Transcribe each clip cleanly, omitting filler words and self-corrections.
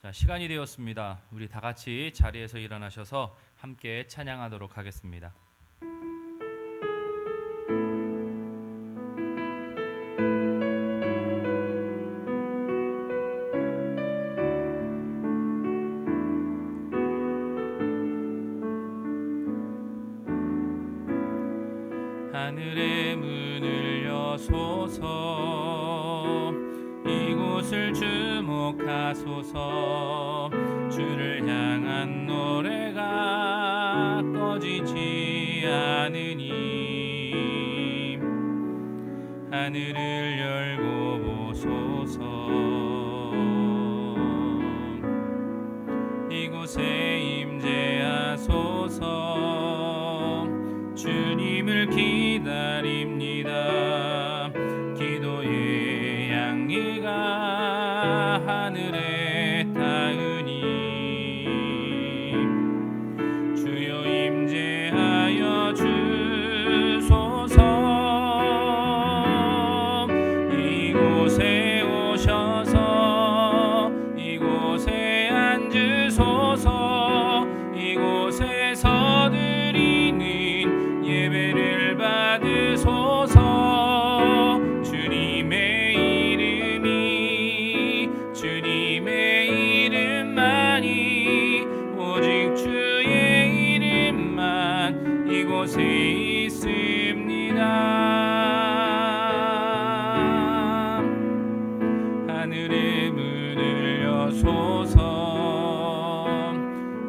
자, 시간이 되었습니다. 우리 다 같이 자리에서 일어나셔서 함께 찬양하도록 하겠습니다. 하늘의 문을 여소서, 이곳을 주목하소서. 주를 향한 노래가 꺼지지 않으니 하늘을 열고 보소서. 이곳에 임재하소서. 주님을 기다립니다. 기도의 양이가 하늘에 닿으니 주여 임재하여 주소서. 이곳에 오셔서 이곳에 앉으소서. 이곳에서 드리는 예배를 받으소서. 주님의 이름만이 오직 주의 이름만 이곳에 있습니다. 하늘의 문을 여소서.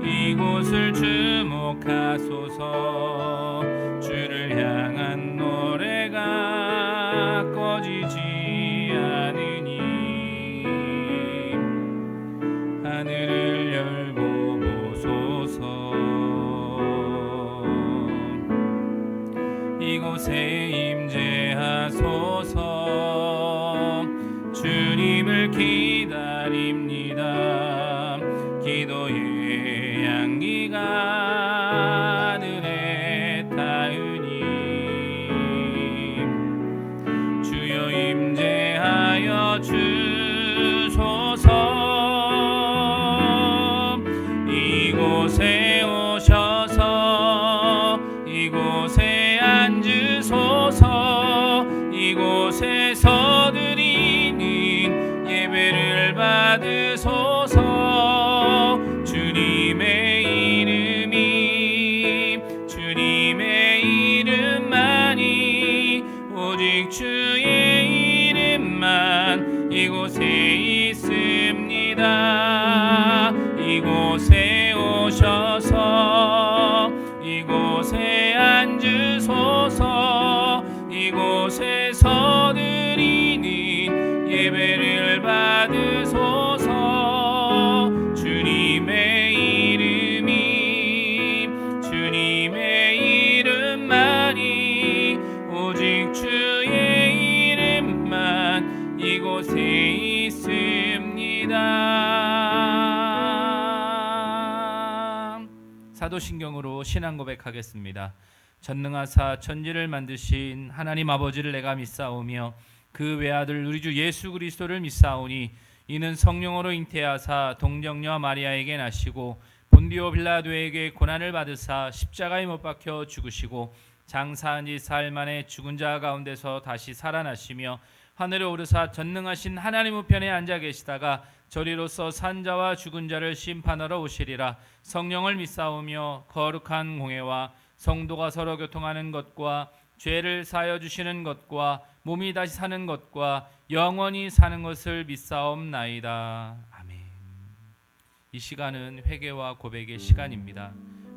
이곳을 주목하소서. 주를 향한 노래가 꺼지지 않으니 하늘을 열고 보소서. 이곳에 임재하소서. 주님을 기다립니다. 기도의 양기가 하늘에 닿으니 주여 임재하여 주소서. 이곳에 오셔서 이곳에 앉으소서. 이곳에서 드리는 예배를 받으소서. 주님의 이름만이 오직 주의 이름만 이곳에 있습니다. 이곳에 오셔서 이곳에 앉으소서. 이곳에서 드리는 예배를 받으소서. 주님의 이름만이 오직 주의 이름만 이곳에 있습니다. 사도신경으로 신앙 고백하겠습니다. 전능하사 천지를 만드신 하나님 아버지를 내가 믿사오며 그 외아들 우리 주 예수 그리스도를 믿사오니 이는 성령으로 잉태하사 동정녀 마리아에게 나시고 본디오 빌라도에게 고난을 받으사 십자가에 못 박혀 죽으시고 장사한 지 사흘 만에 죽은 자 가운데서 다시 살아나시며 하늘에 오르사 전능하신 하나님 우편에 앉아 계시다가 저리로서 산 자와 죽은 자를 심판하러 오시리라. 성령을 믿사오며 거룩한 공회와 성도가 서로 교통하는 것과 죄를 사하여 주시는 것과 몸이 다시 사는 것과 영원히 사는 것을 믿사옵나이다. 아멘. 이 시간은 회개와 고백의 시간입니다.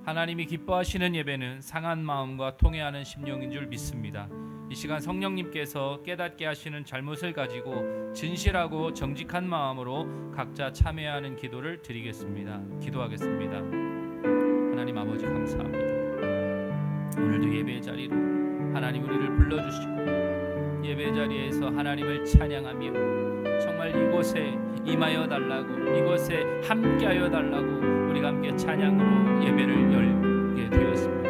하나님이 기뻐하시는 예배는 상한 마음과 통회하는 심령인 줄 믿습니다. 이 시간 성령님께서 깨닫게 하시는 잘못을 가지고 진실하고 정직한 마음으로 각자 참여하는 기도를 드리겠습니다. 기도하겠습니다. 하나님 아버지 감사합니다. 오늘도 예배 자리로 하나님 우리를 불러주시고 예배 자리에서 하나님을 찬양하며 정말 이곳에 임하여 달라고, 이곳에 함께하여 달라고 우리가 함께 찬양으로 예배를 열게 되었습니다.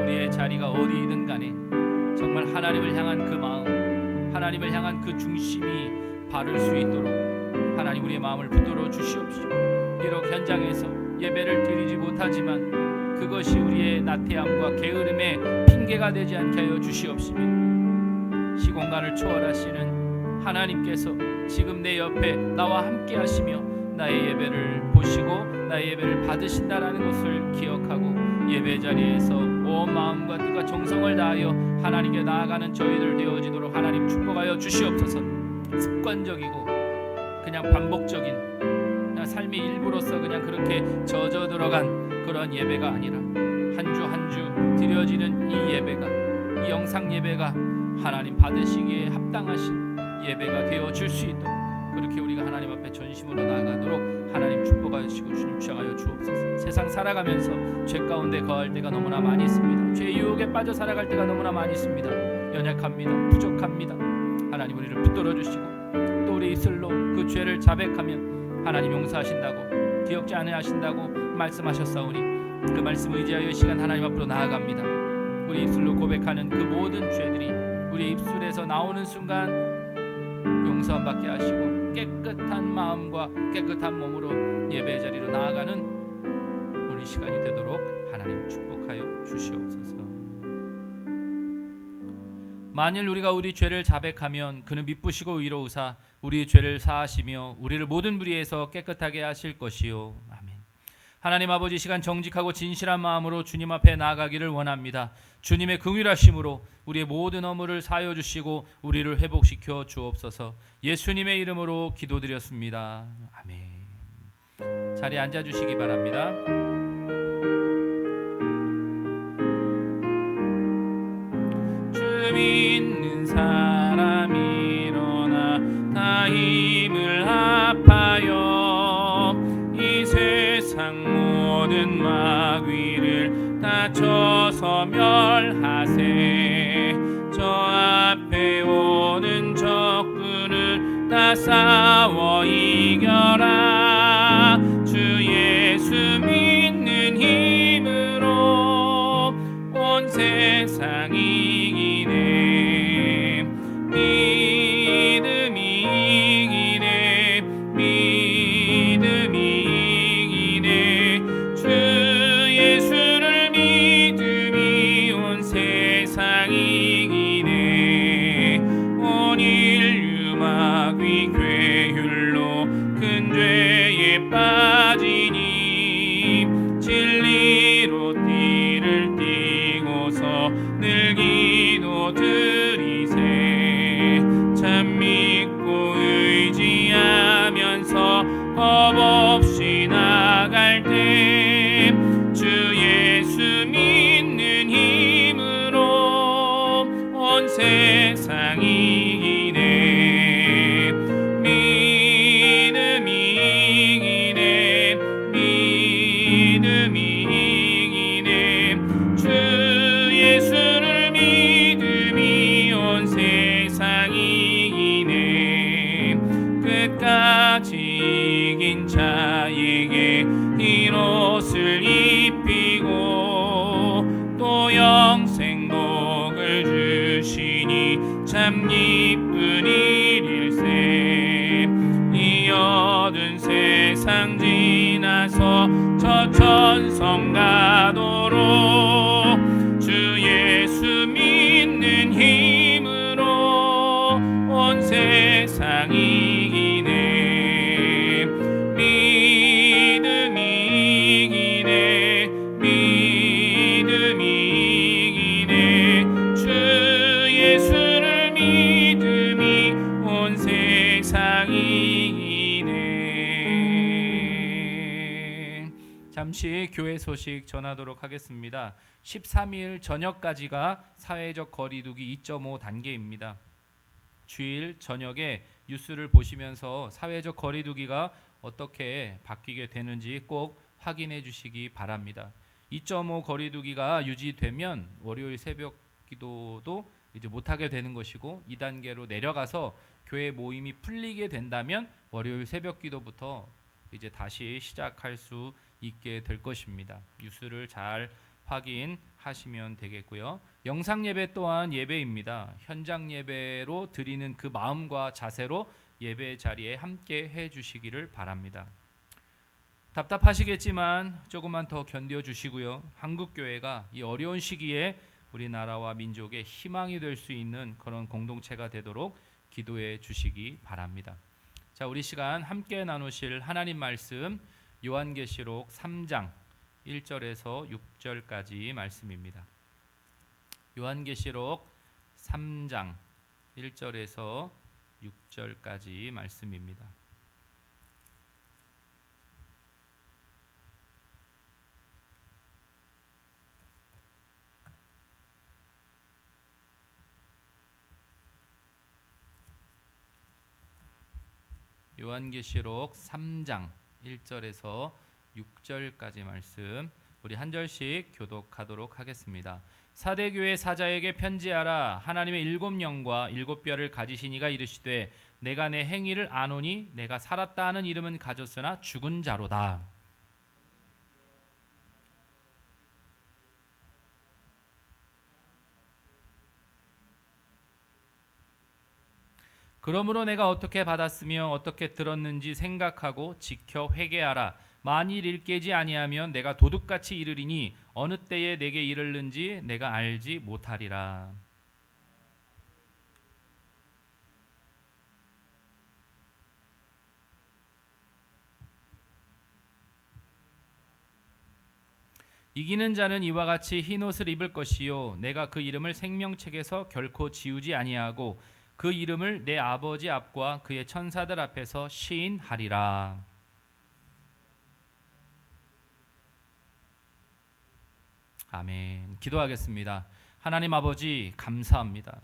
우리의 자리가 어디이든 간에 정말 하나님을 향한 그 마음, 하나님을 향한 그 중심이 바를 수 있도록 하나님 우리의 마음을 붙들어 주시옵시고 비록 현장에서 예배를 드리지 못하지만 그것이 우리의 나태함과 게으름의 핑계가 되지 않게 하여 주시옵시며, 시공간을 초월하시는 하나님께서 지금 내 옆에 나와 함께 하시며 나의 예배를 보시고 나의 예배를 받으신다라는 것을 기억하고 예배 자리에서 온 마음과 뜻과 정성을 다하여 하나님께 나아가는 저희들 되어지도록 하나님 축복하여 주시옵소서. 습관적이고 그냥 반복적인 그냥 삶의 일부로서 그냥 그렇게 젖어 들어간 그런 예배가 아니라 한 주 한 주 드려지는 이 예배가, 이 영상 예배가 하나님 받으시기에 합당하신 예배가 되어 줄 수 있도록 그렇게 우리가 하나님 앞에 전심으로 나아가도록 하나님 축복하여 주시고 주님 주장하여 주옵소서. 세상 살아가면서 죄 가운데 거할 때가 너무나 많이 있습니다. 죄 유혹에 빠져 살아갈 때가 너무나 많이 있습니다. 연약합니다. 부족합니다. 하나님 우리를 붙들어 주시고 또 우리 입술로 그 죄를 자백하면 하나님 용서하신다고, 기억지 않으신다고 말씀하셨사오니 그 말씀 의지하여 이 시간 하나님 앞으로 나아갑니다. 우리 입술로 고백하는 그 모든 죄들이 우리 입술에서 나오는 순간 용서함 받게 하시고 깨끗한 마음과 깨끗한 몸으로 예배 자리로 나아가는 우리 시간이 되도록 하나님 축복하여 주시옵소서. 만일 우리가 우리 죄를 자백하면 그는 미쁘시고 의로우사 우리 죄를 사하시며 우리를 모든 불의에서 깨끗하게 하실 것이요. 아멘. 하나님 아버지, 시간 정직하고 진실한 마음으로 주님 앞에 나아가기를 원합니다. 주님의 긍휼하심으로 우리의 모든 허물을 사하여 주시고 우리를 회복시켜 주옵소서. 예수님의 이름으로 기도드렸습니다. 아멘. 자리에 앉아 주시기 바랍니다. 주 믿는 사람 일어나 다 힘을 합하여 이 세상 모든 마귀를 다 쳐서 멸하세. 저 앞에 오는 적군을 다 싸워 이겨라. 주 예수 믿는 힘으로 온 세상이 이기네. 믿음이 이기네. 믿음이 이기네. 주 예수를 믿음이 온 세상이 이기네. 온 인류 마귀 괴율로 큰 죄에 빠지니 진리로 띠를 띠고서 늘 기도드리세. 참 믿고 의지하면서 겁없이 나갈 때 주 예수 믿는 힘으로 온 세상이 이기네. 믿음이 이기네. 믿음이 이기네. 주 예수를 믿음이 온 세상이 이기네. 끝까지 이긴 자에게 흰 옷을 입히고 또 영생복을 주시니 참 기쁜 일일세. 이 어두운 세상 지나서 저 천성 가도록 주 예수 믿는 힘으로 온 세상이 이기네. 믿음이 이기네. 믿음이 이기네. 주 예수를 믿음이 온 세상이 이기네. 잠시 교회 소식 전하도록 하겠습니다. 13일 저녁까지가 사회적 거리두기 2.5 단계입니다. 주일 저녁에 뉴스를 보시면서 사회적 거리두기가 어떻게 바뀌게 되는지 꼭 확인해 주시기 바랍니다. 2.5 거리두기가 유지되면 월요일 새벽 기도도 이제 못하게 되는 것이고 2단계로 내려가서 교회 모임이 풀리게 된다면 월요일 새벽 기도부터 이제 다시 시작할 수 있게 될 것입니다. 뉴스를 잘 확인하시면 되겠고요. 영상 예배 또한 예배입니다. 현장 예배로 드리는 그 마음과 자세로 예배 자리에 함께 해 주시기를 바랍니다. 답답하시겠지만 조금만 더 견뎌 주시고요. 한국 교회가 이 어려운 시기에 우리나라와 민족의 희망이 될 수 있는 그런 공동체가 되도록 기도해 주시기 바랍니다. 자, 우리 시간 함께 나누실 하나님 말씀 요한계시록 3장 1절에서 6절까지 말씀입니다. 요한계시록 3장 1절에서 6절까지 말씀입니다. 요한계시록 3장 1절에서 6절까지 말씀 우리 한 절씩 교독하도록 하겠습니다. 사대교회 사자에게 편지하라. 하나님의 7영과 7뼈를 가지신 이가 이르시되 내가 내 행위를 아노니 내가 살았다 하는 이름은 가졌으나 죽은 자로다. 그러므로 내가 어떻게 받았으며 어떻게 들었는지 생각하고 지켜 회개하라. 만일 일깨지 아니하면 내가 도둑같이 이르리니 어느 때에 내게 이르는지 내가 알지 못하리라. 이기는 자는 이와 같이 흰옷을 입을 것이요 내가 그 이름을 생명책에서 결코 지우지 아니하고 그 이름을 내 아버지 앞과 그의 천사들 앞에서 시인하리라. 아멘. 기도하겠습니다. 하나님 아버지 감사합니다.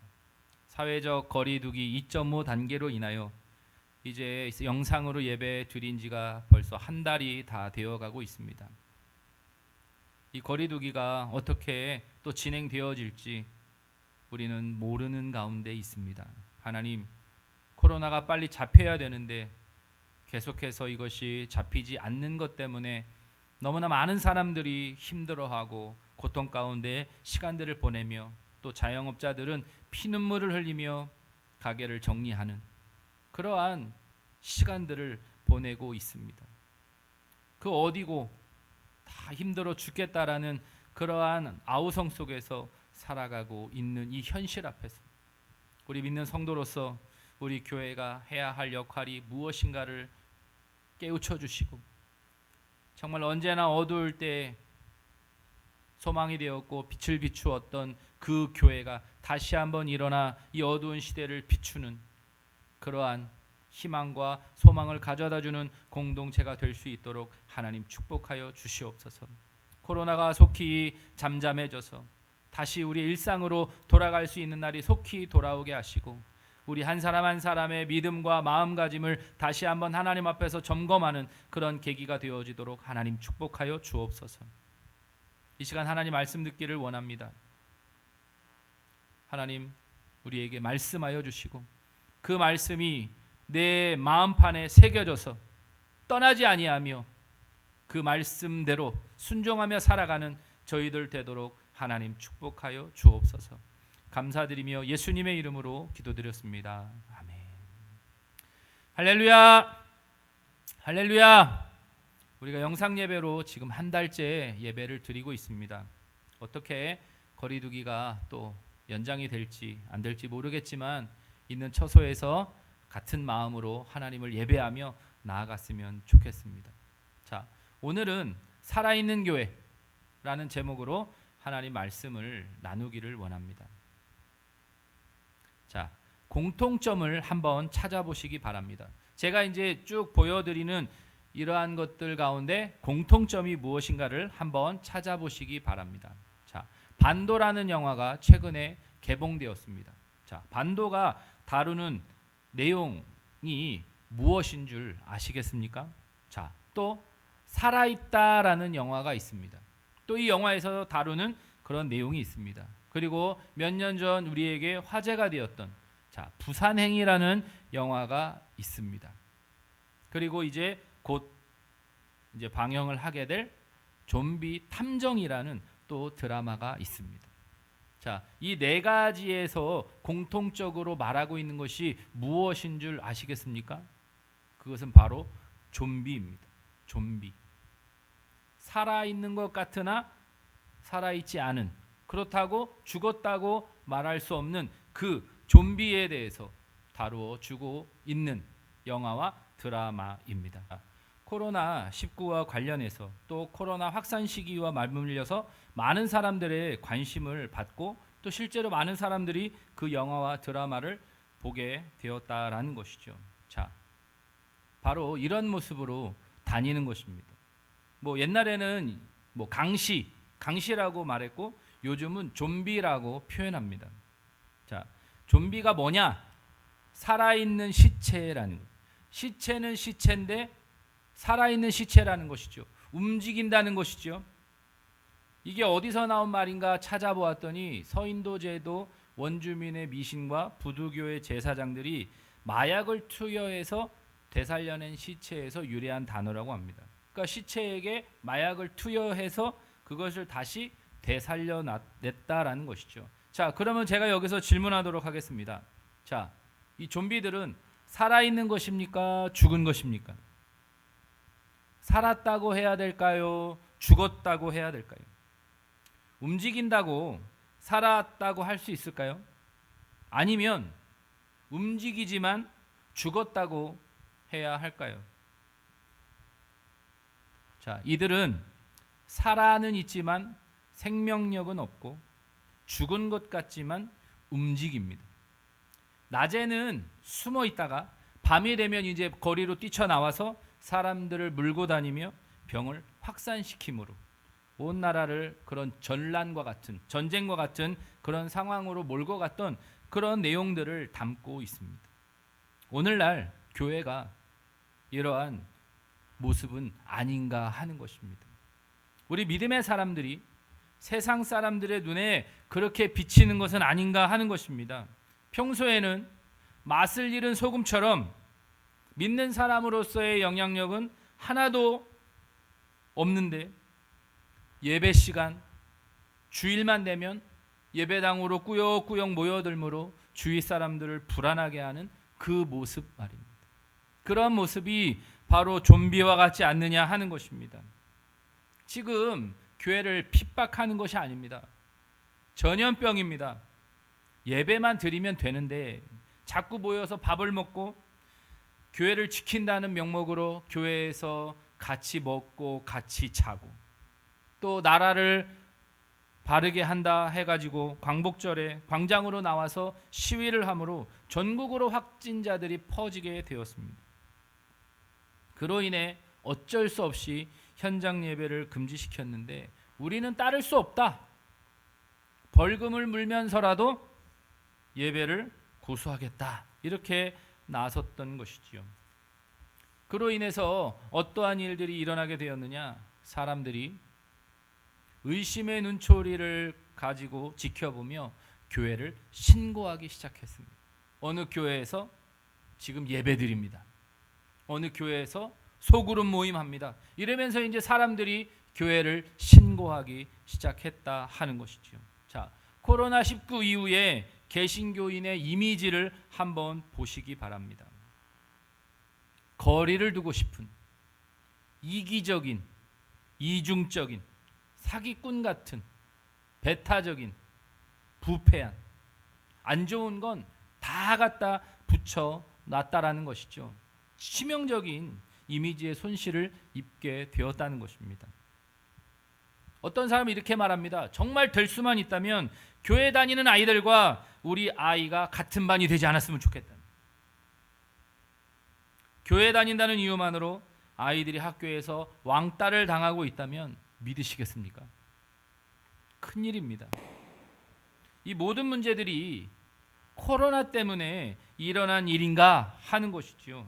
사회적 거리두기 2.5 단계로 인하여 이제 영상으로 예배 드린 지가 벌써 한 달이 다 되어가고 있습니다. 이 거리두기가 어떻게 또 진행되어질지 우리는 모르는 가운데 있습니다. 하나님, 코로나가 빨리 잡혀야 되는데 계속해서 이것이 잡히지 않는 것 때문에 너무나 많은 사람들이 힘들어하고 고통 가운데 시간들을 보내며 또 자영업자들은 피눈물을 흘리며 가게를 정리하는 그러한 시간들을 보내고 있습니다. 그 어디고 다 힘들어 죽겠다라는 그러한 아우성 속에서 살아가고 있는 이 현실 앞에서 우리 믿는 성도로서 우리 교회가 해야 할 역할이 무엇인가를 깨우쳐 주시고 정말 언제나 어두울 때 소망이 되었고 빛을 비추었던 그 교회가 다시 한번 일어나 이 어두운 시대를 비추는 그러한 희망과 소망을 가져다주는 공동체가 될 수 있도록 하나님 축복하여 주시옵소서. 코로나가 속히 잠잠해져서 다시 우리 일상으로 돌아갈 수 있는 날이 속히 돌아오게 하시고 우리 한 사람 한 사람의 믿음과 마음가짐을 다시 한번 하나님 앞에서 점검하는 그런 계기가 되어지도록 하나님 축복하여 주옵소서. 이 시간 하나님 말씀 듣기를 원합니다. 하나님 우리에게 말씀하여 주시고 그 말씀이 내 마음판에 새겨져서 떠나지 아니하며 그 말씀대로 순종하며 살아가는 저희들 되도록 하나님 축복하여 주옵소서. 감사드리며 예수님의 이름으로 기도드렸습니다. 아멘. 할렐루야. 할렐루야. 우리가 영상 예배로 지금 한 달째 예배를 드리고 있습니다. 어떻게 거리두기가 또 연장이 될지 안 될지 모르겠지만 있는 처소에서 같은 마음으로 하나님을 예배하며 나아갔으면 좋겠습니다. 자, 오늘은 살아있는 교회라는 제목으로 하나님 말씀을 나누기를 원합니다. 자, 공통점을 한번 찾아보시기 바랍니다. 제가 이제 쭉 보여드리는 이러한 것들 가운데 공통점이 무엇인가를 한번 찾아보시기 바랍니다. 자, 반도라는 영화가 최근에 개봉되었습니다. 자, 반도가 다루는 내용이 무엇인 줄 아시겠습니까? 자, 또 살아있다라는 영화가 있습니다. 또 이 영화에서 다루는 그런 내용이 있습니다. 그리고 몇 년 전 우리에게 화제가 되었던 자, 부산행이라는 영화가 있습니다. 그리고 이제 곧 이제 방영을 하게 될 좀비 탐정이라는 또 드라마가 있습니다. 자, 이 네 가지에서 공통적으로 말하고 있는 것이 무엇인 줄 아시겠습니까? 그것은 바로 좀비입니다. 좀비. 살아있는 것 같으나 살아있지 않은, 그렇다고 죽었다고 말할 수 없는 그 좀비에 대해서 다루어 주고 있는 영화와 드라마입니다. 코로나19와 관련해서 또 코로나 확산 시기와 맞물려서 많은 사람들의 관심을 받고 또 실제로 많은 사람들이 그 영화와 드라마를 보게 되었다라는 것이죠. 자, 바로 이런 모습으로 다니는 것입니다. 뭐 옛날에는 뭐 강시라고 말했고 요즘은 좀비라고 표현합니다. 자, 좀비가 뭐냐? 살아있는 시체라는 것. 시체는 시체인데 살아있는 시체라는 것이죠. 움직인다는 것이죠. 이게 어디서 나온 말인가 찾아보았더니 서인도 제도 원주민의 미신과 부두교의 제사장들이 마약을 투여해서 되살려낸 시체에서 유래한 단어라고 합니다. 그러니까 시체에게 마약을 투여해서 그것을 다시 되살려냈다라는 것이죠. 자, 그러면 제가 여기서 질문하도록 하겠습니다. 자, 이 좀비들은 살아있는 것입니까? 죽은 것입니까? 살았다고 해야 될까요? 죽었다고 해야 될까요? 움직인다고 살았다고 할 수 있을까요? 아니면 움직이지만 죽었다고 해야 할까요? 자, 이들은 살아는 있지만 생명력은 없고 죽은 것 같지만 움직입니다. 낮에는 숨어 있다가 밤이 되면 이제 거리로 뛰쳐나와서 사람들을 물고 다니며 병을 확산시키므로 온 나라를 그런 전란과 같은 전쟁과 같은 그런 상황으로 몰고 갔던 그런 내용들을 담고 있습니다. 오늘날 교회가 이러한 모습은 아닌가 하는 것입니다. 우리 믿음의 사람들이 세상 사람들의 눈에 그렇게 비치는 것은 아닌가 하는 것입니다. 평소에는 맛을 잃은 소금처럼 믿는 사람으로서의 영향력은 하나도 없는데 예배 시간, 주일만 되면 예배당으로 꾸역꾸역 모여들므로 주위 사람들을 불안하게 하는 그 모습 말입니다. 그런 모습이 바로 좀비와 같지 않느냐 하는 것입니다. 지금 교회를 핍박하는 것이 아닙니다. 전염병입니다. 예배만 드리면 되는데 자꾸 모여서 밥을 먹고 교회를 지킨다는 명목으로 교회에서 같이 먹고 같이 자고 또 나라를 바르게 한다 해가지고 광복절에 광장으로 나와서 시위를 함으로 전국으로 확진자들이 퍼지게 되었습니다. 그로 인해 어쩔 수 없이 현장 예배를 금지시켰는데 우리는 따를 수 없다. 벌금을 물면서라도 예배를 고수하겠다. 이렇게 나섰던 것이지요. 그로 인해서 어떠한 일들이 일어나게 되었느냐? 사람들이 의심의 눈초리를 가지고 지켜보며 교회를 신고하기 시작했습니다. 어느 교회에서 지금 예배드립니다. 어느 교회에서 소그룹 모임합니다. 이러면서 이제 사람들이 교회를 신고하기 시작했다 하는 것이죠. 자, 코로나19 이후에 개신교인의 이미지를 한번 보시기 바랍니다. 거리를 두고 싶은 이기적인, 이중적인, 사기꾼 같은, 배타적인, 부패한, 안 좋은 건 다 갖다 붙여놨다라는 것이죠. 치명적인 이미지의 손실을 입게 되었다는 것입니다. 어떤 사람이 이렇게 말합니다. 정말 될 수만 있다면 교회 다니는 아이들과 우리 아이가 같은 반이 되지 않았으면 좋겠다. 교회 다닌다는 이유만으로 아이들이 학교에서 왕따를 당하고 있다면 믿으시겠습니까? 큰일입니다. 이 모든 문제들이 코로나 때문에 일어난 일인가 하는 것이죠.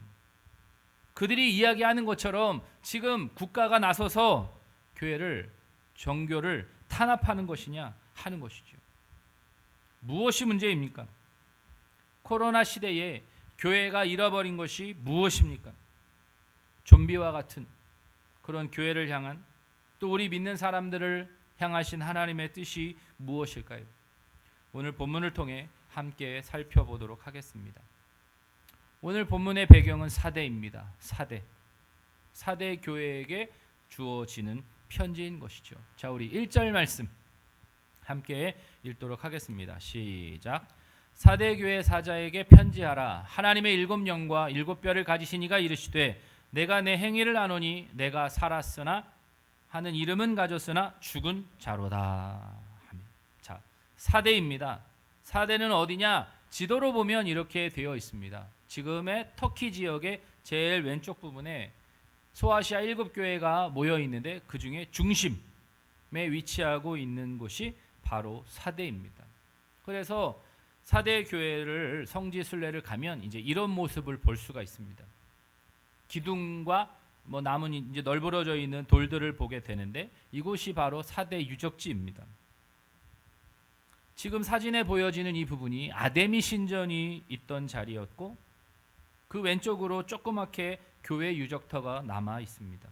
그들이 이야기하는 것처럼 지금 국가가 나서서 교회를, 정교를 탄압하는 것이냐 하는 것이죠. 무엇이 문제입니까? 코로나 시대에 교회가 잃어버린 것이 무엇입니까? 좀비와 같은 그런 교회를 향한 또 우리 믿는 사람들을 향하신 하나님의 뜻이 무엇일까요? 오늘 본문을 통해 함께 살펴보도록 하겠습니다. 오늘 본문의 배경은 사대입니다. 사대 교회에게 주어지는 편지인 것이죠. 자, 우리 1절 말씀 함께 읽도록 하겠습니다. 시작. 사대교회 사자에게 편지하라. 하나님의 일곱 영과 일곱 뼈를 가지신 이가 이르시되 내가 내 행위를 아노니 내가 살았으나 하는 이름은 가졌으나 죽은 자로다. 자, 사대입니다. 사대는 어디냐? 지도로 보면 이렇게 되어 있습니다. 지금의 터키 지역의 제일 왼쪽 부분에 소아시아 7교회가 모여 있는데 그 중에 중심에 위치하고 있는 곳이 바로 사대입니다. 그래서 사대 교회를 성지 순례를 가면 이제 이런 모습을 볼 수가 있습니다. 기둥과 나무 이제 널브러져 있는 돌들을 보게 되는데 이곳이 바로 사대 유적지입니다. 지금 사진에 보여지는 이 부분이 아데미 신전이 있던 자리였고 그 왼쪽으로 조그맣게 교회 유적터가 남아 있습니다.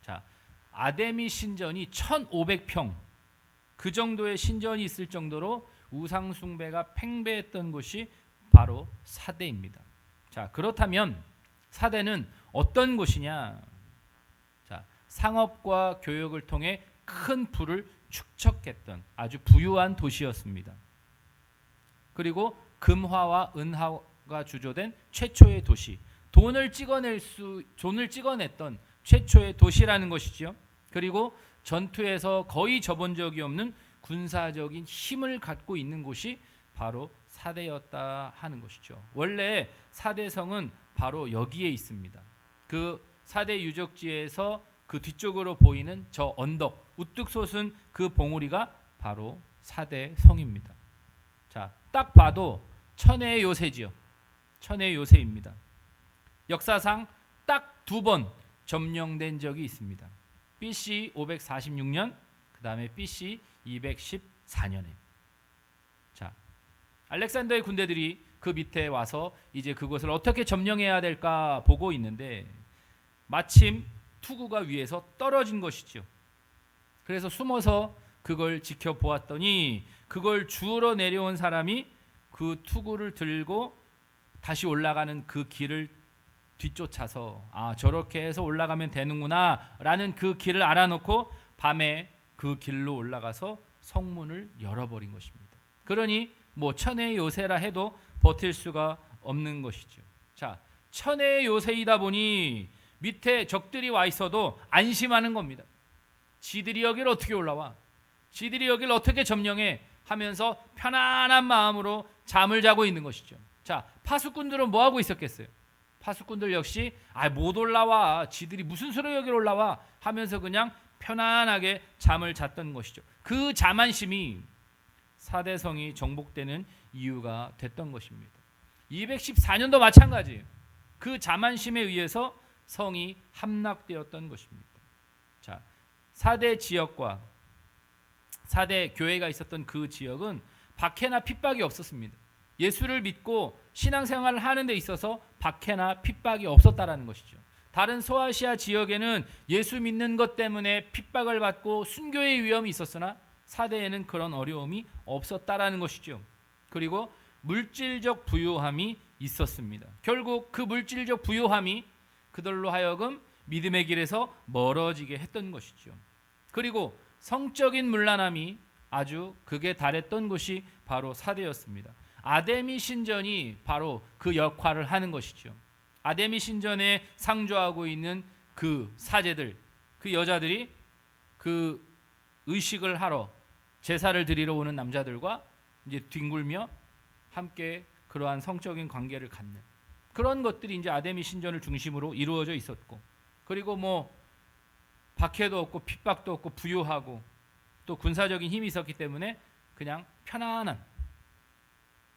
자, 아데미 신전이 1,500평 그 정도의 신전이 있을 정도로 우상 숭배가 팽배했던 곳이 바로 사대입니다. 자, 그렇다면 사대는 어떤 곳이냐? 자, 상업과 교역을 통해 큰 부를 축적했던 아주 부유한 도시였습니다. 그리고 금화와 은화가 주조된 최초의 도시, 돈을 찍어냈던 최초의 도시라는 것이죠. 그리고 전투에서 거의 접은 적이 없는 군사적인 힘을 갖고 있는 곳이 바로 사대였다 하는 것이죠. 원래 사대성은 바로 여기에 있습니다. 그 사대 유적지에서 그 뒤쪽으로 보이는 저 언덕 우뚝 솟은 그 봉우리가 바로 사대성입니다. 자, 딱 봐도 천혜의 요새지요. 천혜의 요새입니다. 역사상 딱 두 번 점령된 적이 있습니다. BC 546년, 그 다음에 BC 214년에. 자, 알렉산더의 군대들이 그 밑에 와서 이제 그것을 어떻게 점령해야 될까 보고 있는데 마침 투구가 위에서 떨어진 것이죠. 그래서 숨어서 그걸 지켜보았더니 그걸 주우러 내려온 사람이 그 투구를 들고 다시 올라가는 그 길을 뒤쫓아서 저렇게 해서 올라가면 되는구나 라는 그 길을 알아놓고 밤에 그 길로 올라가서 성문을 열어버린 것입니다. 그러니 천혜의 요새라 해도 버틸 수가 없는 것이죠. 자, 천혜의 요새이다 보니 밑에 적들이 와 있어도 안심하는 겁니다. 지들이 여기를 어떻게 올라와? 지들이 여기를 어떻게 점령해? 하면서 편안한 마음으로 잠을 자고 있는 것이죠. 자, 파수꾼들은 뭐 하고 있었겠어요? 파수꾼들 역시 못 올라와. 지들이 무슨 수로 여기를 올라와? 하면서 그냥 편안하게 잠을 잤던 것이죠. 그 자만심이 사대성이 정복되는 이유가 됐던 것입니다. 214년도 마찬가지예요. 그 자만심에 의해서 성이 함락되었던 것입니다. 자, 사대 지역과 사대 교회가 있었던 그 지역은 박해나 핍박이 없었습니다. 예수를 믿고 신앙생활을 하는 데 있어서 박해나 핍박이 없었다라는 것이죠. 다른 소아시아 지역에는 예수 믿는 것 때문에 핍박을 받고 순교의 위험이 있었으나 사대에는 그런 어려움이 없었다라는 것이죠. 그리고 물질적 부유함이 있었습니다. 결국 그 물질적 부유함이 그들로 하여금 믿음의 길에서 멀어지게 했던 것이죠. 그리고 성적인 문란함이 아주 극에 달했던 곳이 바로 사대였습니다. 아데미 신전이 바로 그 역할을 하는 것이죠. 아데미 신전에 상주하고 있는 그 사제들, 그 여자들이 그 의식을 하러 제사를 드리러 오는 남자들과 이제 뒹굴며 함께 그러한 성적인 관계를 갖는 그런 것들이 이제 아데미 신전을 중심으로 이루어져 있었고, 그리고 박해도 없고 핍박도 없고 부유하고 또 군사적인 힘이 있었기 때문에 그냥 편안한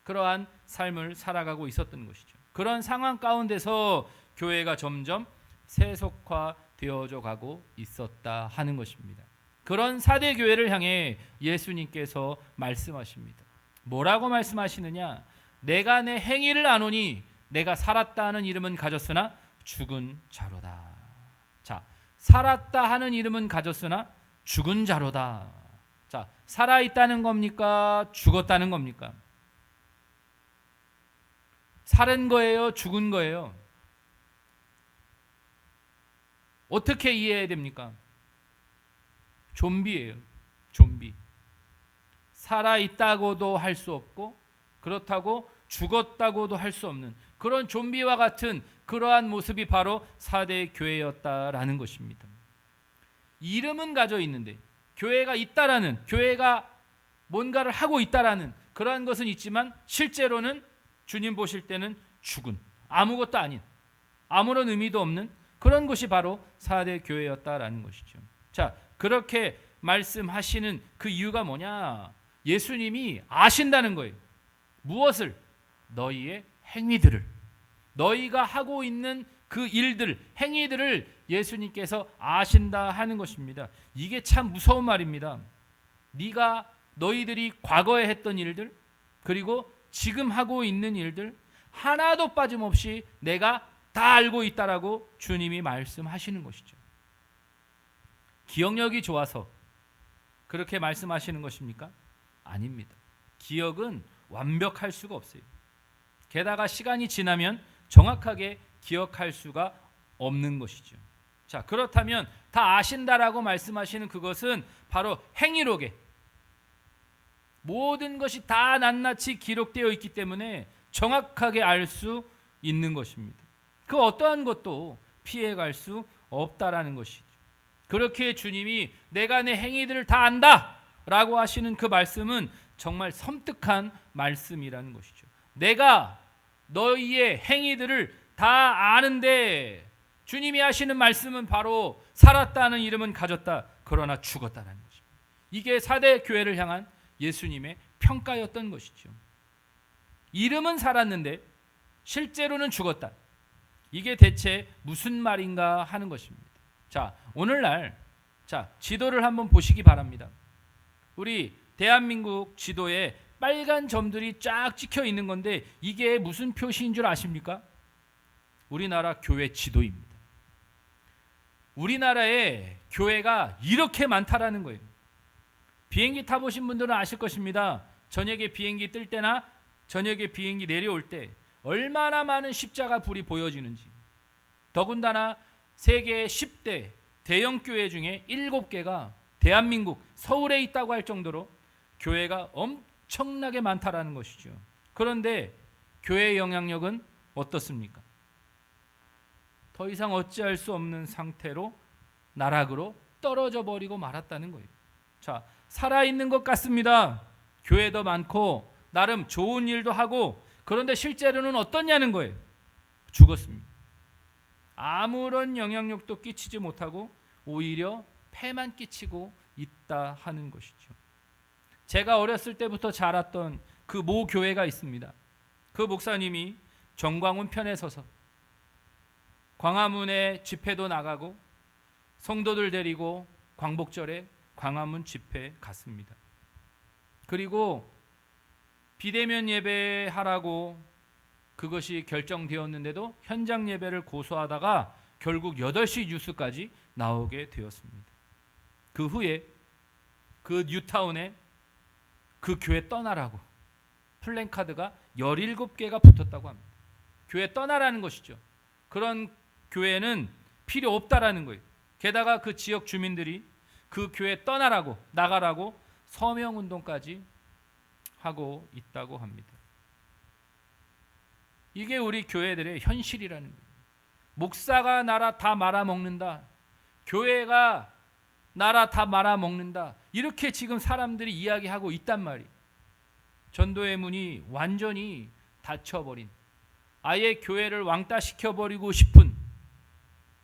그러한 삶을 살아가고 있었던 것이죠. 그런 상황 가운데서 교회가 점점 세속화되어져 가고 있었다 하는 것입니다. 그런 사대 교회를 향해 예수님께서 말씀하십니다. 뭐라고 말씀하시느냐? 내가 내 행위를 아노니 내가 살았다 하는 이름은 가졌으나 죽은 자로다. 자, 살았다 하는 이름은 가졌으나 죽은 자로다. 자, 살아있다는 겁니까? 죽었다는 겁니까? 살은 거예요? 죽은 거예요? 어떻게 이해해야 됩니까? 좀비예요. 좀비. 살아있다고도 할 수 없고 그렇다고 죽었다고도 할 수 없는 그런 좀비와 같은 그러한 모습이 바로 4대 교회였다라는 것입니다. 이름은 가져 있는데 교회가 있다라는, 교회가 뭔가를 하고 있다라는 그러한 것은 있지만 실제로는 주님 보실 때는 죽은, 아무것도 아닌, 아무런 의미도 없는 그런 것이 바로 4대 교회였다라는 것이죠. 자, 그렇게 말씀하시는 그 이유가 뭐냐? 예수님이 아신다는 거예요. 무엇을? 너희의 행위들을, 너희가 하고 있는 그 일들, 행위들을 예수님께서 아신다 하는 것입니다. 이게 참 무서운 말입니다. 너희들이 과거에 했던 일들, 그리고 지금 하고 있는 일들 하나도 빠짐없이 내가 다 알고 있다라고 주님이 말씀하시는 것이죠. 기억력이 좋아서 그렇게 말씀하시는 것입니까? 아닙니다. 기억은 완벽할 수가 없어요. 게다가 시간이 지나면 정확하게 기억할 수가 없는 것이죠. 자, 그렇다면 다 아신다라고 말씀하시는 그것은 바로 행위록에 모든 것이 다 낱낱이 기록되어 있기 때문에 정확하게 알 수 있는 것입니다. 그 어떠한 것도 피해갈 수 없다라는 것이죠. 그렇게 주님이 내가 내 행위들을 다 안다 라고 하시는 그 말씀은 정말 섬뜩한 말씀이라는 것이죠. 내가 너희의 행위들을 다 아는데 주님이 하시는 말씀은 바로 살았다는 이름은 가졌다, 그러나 죽었다는 것입니다. 이게 4대 교회를 향한 예수님의 평가였던 것이죠. 이름은 살았는데 실제로는 죽었다. 이게 대체 무슨 말인가 하는 것입니다. 자, 오늘날 지도를 한번 보시기 바랍니다. 우리 대한민국 지도에 빨간 점들이 쫙 찍혀 있는 건데 이게 무슨 표시인 줄 아십니까? 우리나라 교회 지도입니다. 우리나라에 교회가 이렇게 많다라는 거예요. 비행기 타보신 분들은 아실 것입니다. 저녁에 비행기 뜰 때나 저녁에 비행기 내려올 때 얼마나 많은 십자가 불이 보여지는지. 더군다나 세계 10대 대형 교회 중에 7개가 대한민국 서울에 있다고 할 정도로 교회가 엄청나게 많다라는 것이죠. 그런데 교회의 영향력은 어떻습니까? 더 이상 어찌할 수 없는 상태로 나락으로 떨어져 버리고 말았다는 거예요. 자, 살아있는 것 같습니다. 교회도 많고 나름 좋은 일도 하고, 그런데 실제로는 어떠냐는 거예요. 죽었습니다. 아무런 영향력도 끼치지 못하고 오히려 폐만 끼치고 있다 하는 것이죠. 제가 어렸을 때부터 자랐던 그 모 교회가 있습니다. 그 목사님이 정광훈 편에 서서 광화문에 집회도 나가고 성도들 데리고 광복절에 광화문 집회에 갔습니다. 그리고 비대면 예배하라고 그것이 결정되었는데도 현장 예배를 고수하다가 결국 8시 뉴스까지 나오게 되었습니다. 그 후에 그 뉴타운에 그 교회 떠나라고 플랜카드가 17개가 붙었다고 합니다. 교회 떠나라는 것이죠. 그런 교회는 필요 없다라는 거예요. 게다가 그 지역 주민들이 그 교회 떠나라고, 나가라고 서명운동까지 하고 있다고 합니다. 이게 우리 교회들의 현실이라는 거예요. 목사가 나라 다 말아먹는다, 교회가 나라 다 말아먹는다, 이렇게 지금 사람들이 이야기하고 있단 말이에요. 전도의 문이 완전히 닫혀버린, 아예 교회를 왕따시켜버리고 싶은,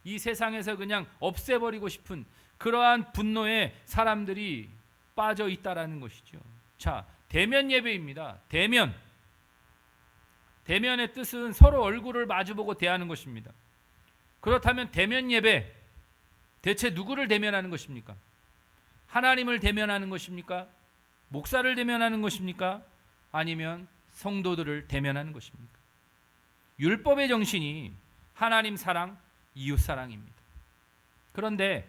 이 세상에서 그냥 없애버리고 싶은 그러한 분노에 사람들이 빠져 있다라는 것이죠. 자, 대면 예배입니다. 대면의 뜻은 서로 얼굴을 마주보고 대하는 것입니다. 그렇다면 대면 예배, 대체 누구를 대면하는 것입니까? 하나님을 대면하는 것입니까? 목사를 대면하는 것입니까? 아니면 성도들을 대면하는 것입니까? 율법의 정신이 하나님 사랑, 이웃 사랑입니다. 그런데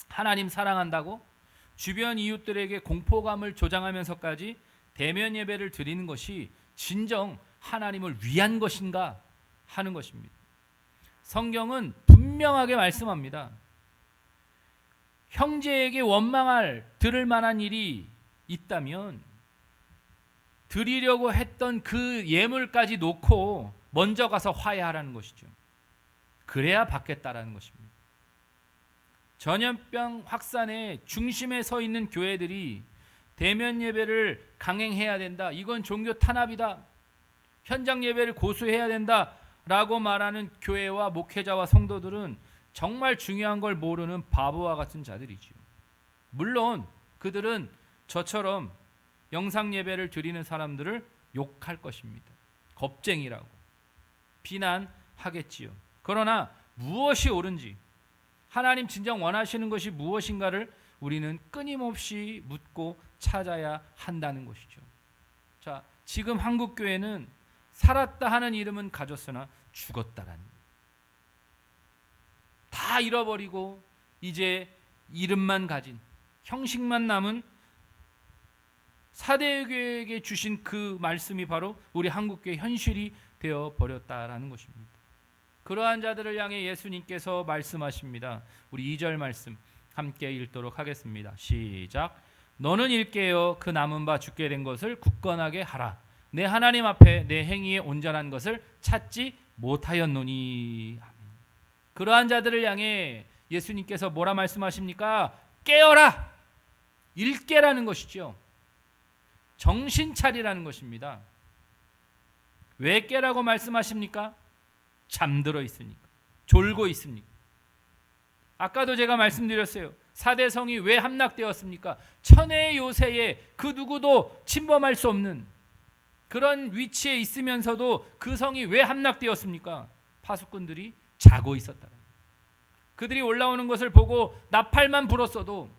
하나님 사랑한다고 주변 이웃들에게 공포감을 조장하면서까지 대면 예배를 드리는 것이 진정 하나님을 위한 것인가 하는 것입니다. 성경은 분명하게 말씀합니다. 형제에게 원망할 들을 만한 일이 있다면 드리려고 했던 그 예물까지 놓고 먼저 가서 화해하라는 것이죠. 그래야 받겠다라는 것입니다. 전염병 확산의 중심에 서 있는 교회들이 대면 예배를 강행해야 된다, 이건 종교 탄압이다, 현장 예배를 고수해야 된다라고 말하는 교회와 목회자와 성도들은 정말 중요한 걸 모르는 바보와 같은 자들이죠. 물론 그들은 저처럼 영상 예배를 드리는 사람들을 욕할 것입니다. 겁쟁이라고 비난하겠지요. 그러나 무엇이 옳은지, 하나님 진정 원하시는 것이 무엇인가를 우리는 끊임없이 묻고 찾아야 한다는 것이죠. 자, 지금 한국 교회는 살았다 하는 이름은 가졌으나 죽었다라는, 다 잃어버리고 이제 이름만 가진, 형식만 남은 사대교회에게 주신 그 말씀이 바로 우리 한국교회 현실이 되어 버렸다라는 것입니다. 그러한 자들을 향해 예수님께서 말씀하십니다. 우리 2절 말씀 함께 읽도록 하겠습니다. 시작. 너는 일깨어 그 남은 바 죽게 된 것을 굳건하게 하라. 내 하나님 앞에 내 행위에 온전한 것을 찾지 못하였노니. 아멘. 그러한 자들을 향해 예수님께서 뭐라 말씀하십니까? 깨어라. 일깨라는 것이죠. 정신 차리라는 것입니다. 왜 깨라고 말씀하십니까? 잠들어 있으니까, 졸고 있습니까? 아까도 제가 말씀드렸어요. 사대성이 왜 함락되었습니까? 천의 요새에 그 누구도 침범할 수 없는 그런 위치에 있으면서도 그 성이 왜 함락되었습니까? 파수꾼들이 자고 있었다. 그들이 올라오는 것을 보고 나팔만 불었어도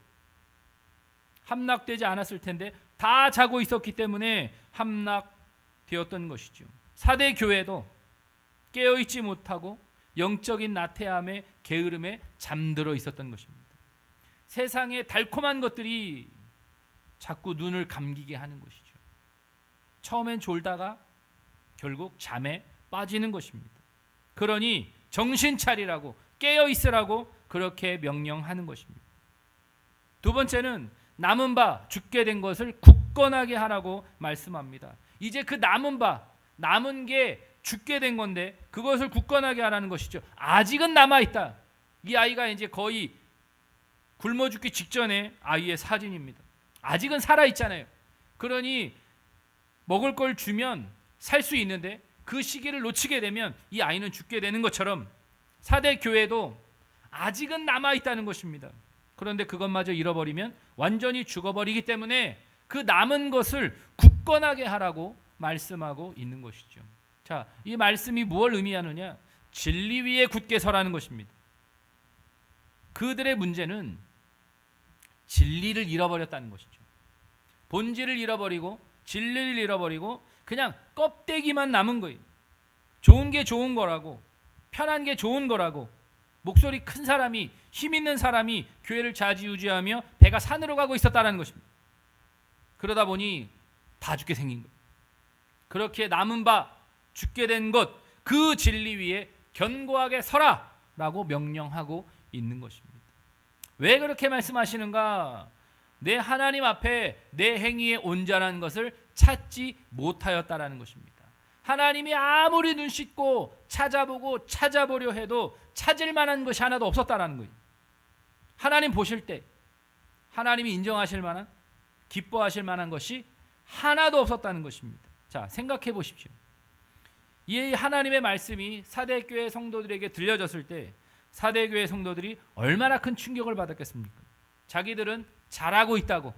함락되지 않았을 텐데 다 자고 있었기 때문에 함락되었던 것이죠. 사대 교회도 깨어있지 못하고 영적인 나태함에 게으름에 잠들어 있었던 것입니다. 세상의 달콤한 것들이 자꾸 눈을 감기게 하는 것이죠. 처음엔 졸다가 결국 잠에 빠지는 것입니다. 그러니 정신 차리라고, 깨어 있으라고 그렇게 명령하는 것입니다. 두 번째는 남은 바 죽게 된 것을 굳건하게 하라고 말씀합니다. 이제 그 남은 게 죽게 된 건데 그것을 굳건하게 하라는 것이죠. 아직은 남아 있다. 이 아이가 이제 거의 굶어 죽기 직전에 아이의 사진입니다. 아직은 살아 있잖아요. 그러니 먹을 걸 주면 살 수 있는데 그 시기를 놓치게 되면 이 아이는 죽게 되는 것처럼 사대 교회도 아직은 남아 있다는 것입니다. 그런데 그것마저 잃어버리면 완전히 죽어버리기 때문에 그 남은 것을 굳건하게 하라고 말씀하고 있는 것이죠. 자, 이 말씀이 무엇을 의미하느냐? 진리 위에 굳게 서라는 것입니다. 그들의 문제는 진리를 잃어버렸다는 것이죠. 본질을 잃어버리고 진리를 잃어버리고 그냥 껍데기만 남은 거예요. 좋은 게 좋은 거라고, 편한 게 좋은 거라고, 목소리 큰 사람이, 힘 있는 사람이 교회를 좌지우지하며 배가 산으로 가고 있었다는 것입니다. 그러다 보니 다 죽게 생긴 거예요. 그렇게 남은 바 죽게 된 것, 그 진리 위에 견고하게 서라라고 명령하고 있는 것입니다. 왜 그렇게 말씀하시는가? 내 하나님 앞에 내 행위에 온전한 것을 찾지 못하였다라는 것입니다. 하나님이 아무리 눈 씻고 찾아보고 찾아보려 해도 찾을 만한 것이 하나도 없었다라는 거예요. 하나님 보실 때 하나님이 인정하실 만한, 기뻐하실 만한 것이 하나도 없었다는 것입니다. 자, 생각해 보십시오. 이 하나님의 말씀이 사대교회 성도들에게 들려졌을 때 사대교회 성도들이 얼마나 큰 충격을 받았겠습니까? 자기들은 잘하고 있다고,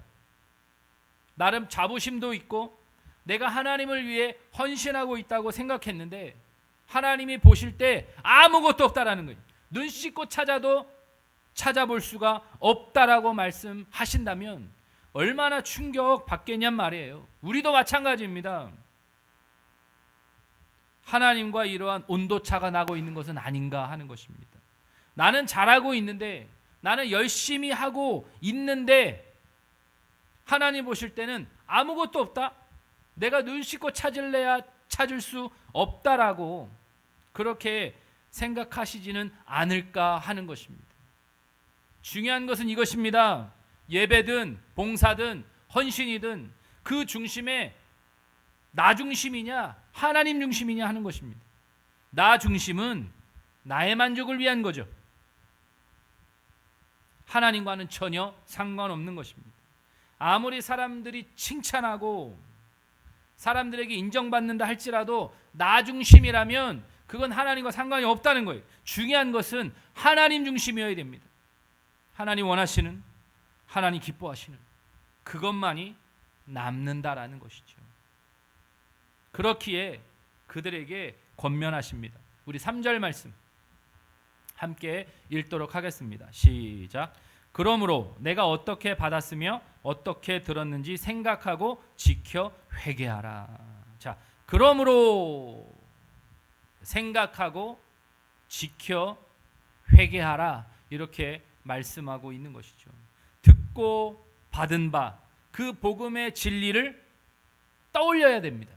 나름 자부심도 있고 내가 하나님을 위해 헌신하고 있다고 생각했는데 하나님이 보실 때 아무것도 없다라는 거예요. 눈 씻고 찾아도 찾아볼 수가 없다라고 말씀하신다면 얼마나 충격 받겠냔 말이에요. 우리도 마찬가지입니다. 하나님과 이러한 온도차가 나고 있는 것은 아닌가 하는 것입니다. 나는 잘하고 있는데, 나는 열심히 하고 있는데 하나님 보실 때는 아무것도 없다, 내가 눈 씻고 찾을래야 찾을 수 없다라고 그렇게 생각하시지는 않을까 하는 것입니다. 중요한 것은 이것입니다. 예배든 봉사든 헌신이든 그 중심에 나 중심이냐 하나님 중심이냐 하는 것입니다. 나 중심은 나의 만족을 위한 거죠. 하나님과는 전혀 상관없는 것입니다. 아무리 사람들이 칭찬하고 사람들에게 인정받는다 할지라도 나 중심이라면 그건 하나님과 상관이 없다는 거예요. 중요한 것은 하나님 중심이어야 됩니다. 하나님 원하시는, 하나님 기뻐하시는 그것만이 남는다라는 것이죠. 그렇기에 그들에게 권면하십니다. 우리 3절 말씀 함께 읽도록 하겠습니다. 시작. 그러므로 내가 어떻게 받았으며 어떻게 들었는지 생각하고 지켜 회개하라. 자, 그러므로 생각하고 지켜 회개하라 이렇게 말씀하고 있는 것이죠. 듣고 받은 바 그 복음의 진리를 떠올려야 됩니다.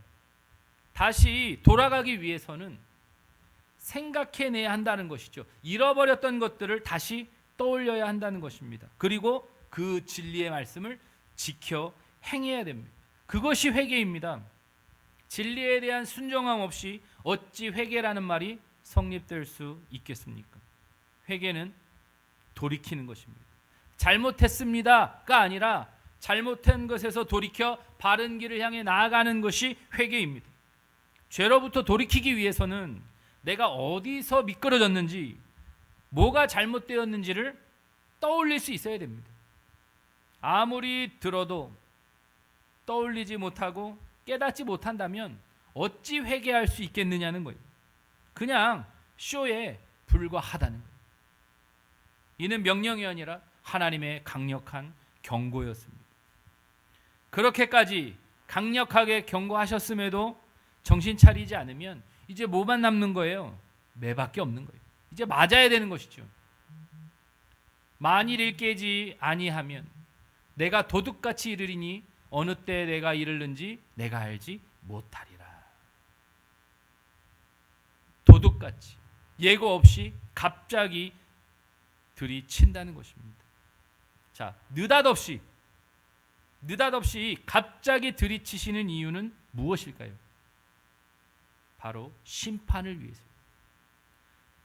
다시 돌아가기 위해서는 생각해내야 한다는 것이죠. 잃어버렸던 것들을 다시 떠올려야 한다는 것입니다. 그리고 그 진리의 말씀을 지켜 행해야 됩니다. 그것이 회개입니다. 진리에 대한 순종함 없이 어찌 회개라는 말이 성립될 수 있겠습니까? 회개는 돌이키는 것입니다. 잘못했습니다가 아니라 잘못한 것에서 돌이켜 바른 길을 향해 나아가는 것이 회개입니다. 죄로부터 돌이키기 위해서는 내가 어디서 미끄러졌는지 뭐가 잘못되었는지를 떠올릴 수 있어야 됩니다. 아무리 들어도 떠올리지 못하고 깨닫지 못한다면 어찌 회개할 수 있겠느냐는 거예요. 그냥 쇼에 불과하다는 거예요. 이는 명령이 아니라 하나님의 강력한 경고였습니다. 그렇게까지 강력하게 경고하셨음에도 정신 차리지 않으면 이제 뭐만 남는 거예요? 매밖에 없는 거예요. 이제 맞아야 되는 것이죠. 만일 일깨지 아니하면 내가 도둑같이 이르리니 어느 때 내가 이르는지 내가 알지 못하리라. 도둑같이 예고 없이 갑자기 들이친다는 것입니다. 자, 느닷없이 갑자기 들이치시는 이유는 무엇일까요? 바로 심판을 위해서입니다.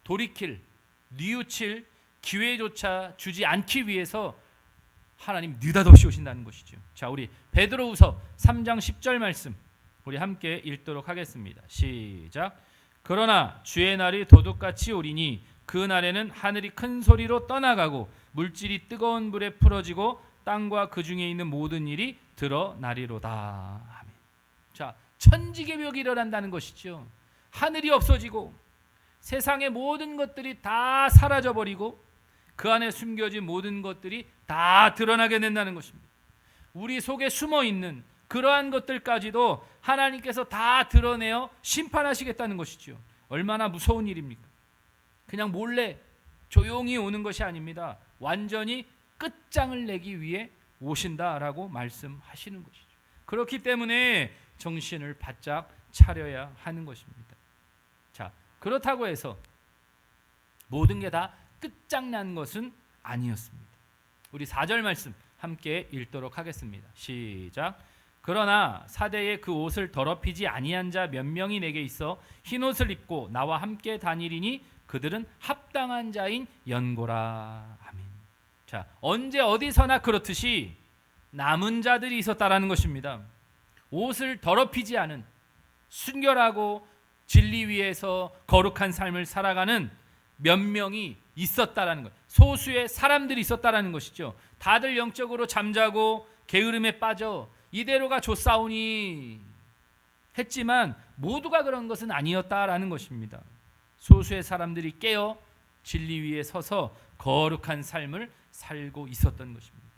돌이킬, 뉘우칠 기회조차 주지 않기 위해서 하나님 느닷없이 오신다는 것이죠. 자, 우리 베드로후서 3장 10절 말씀 우리 함께 읽도록 하겠습니다. 시작. 그러나 주의 날이 도둑같이 오리니 그 날에는 하늘이 큰 소리로 떠나가고 물질이 뜨거운 불에 풀어지고 땅과 그 중에 있는 모든 일이 드러나리로다. 아멘. 자, 천지개벽이 일어난다는 것이죠. 하늘이 없어지고 세상의 모든 것들이 다 사라져버리고 그 안에 숨겨진 모든 것들이 다 드러나게 된다는 것입니다. 우리 속에 숨어있는 그러한 것들까지도 하나님께서 다 드러내어 심판하시겠다는 것이죠. 얼마나 무서운 일입니까? 그냥 몰래 조용히 오는 것이 아닙니다. 완전히 끝장을 내기 위해 오신다라고 말씀하시는 것이죠. 그렇기 때문에 정신을 바짝 차려야 하는 것입니다. 자, 그렇다고 해서 모든 게 다 끝장난 것은 아니었습니다. 우리 4절 말씀 함께 읽도록 하겠습니다. 시작. 그러나 사대에 그 옷을 더럽히지 아니한 자 몇 명이 내게 있어 흰 옷을 입고 나와 함께 다니리니 그들은 합당한 자인 연고라. 아멘. 자, 언제 어디서나 그렇듯이 남은 자들이 있었다라는 것입니다. 옷을 더럽히지 않은 순결하고 진리 위에서 거룩한 삶을 살아가는 몇 명이 있었다라는 것. 소수의 사람들이 있었다라는 것이죠. 다들 영적으로 잠자고 게으름에 빠져 이대로가 좋사오니 했지만 모두가 그런 것은 아니었다라는 것입니다. 소수의 사람들이 깨어 진리 위에 서서 거룩한 삶을 살고 있었던 것입니다.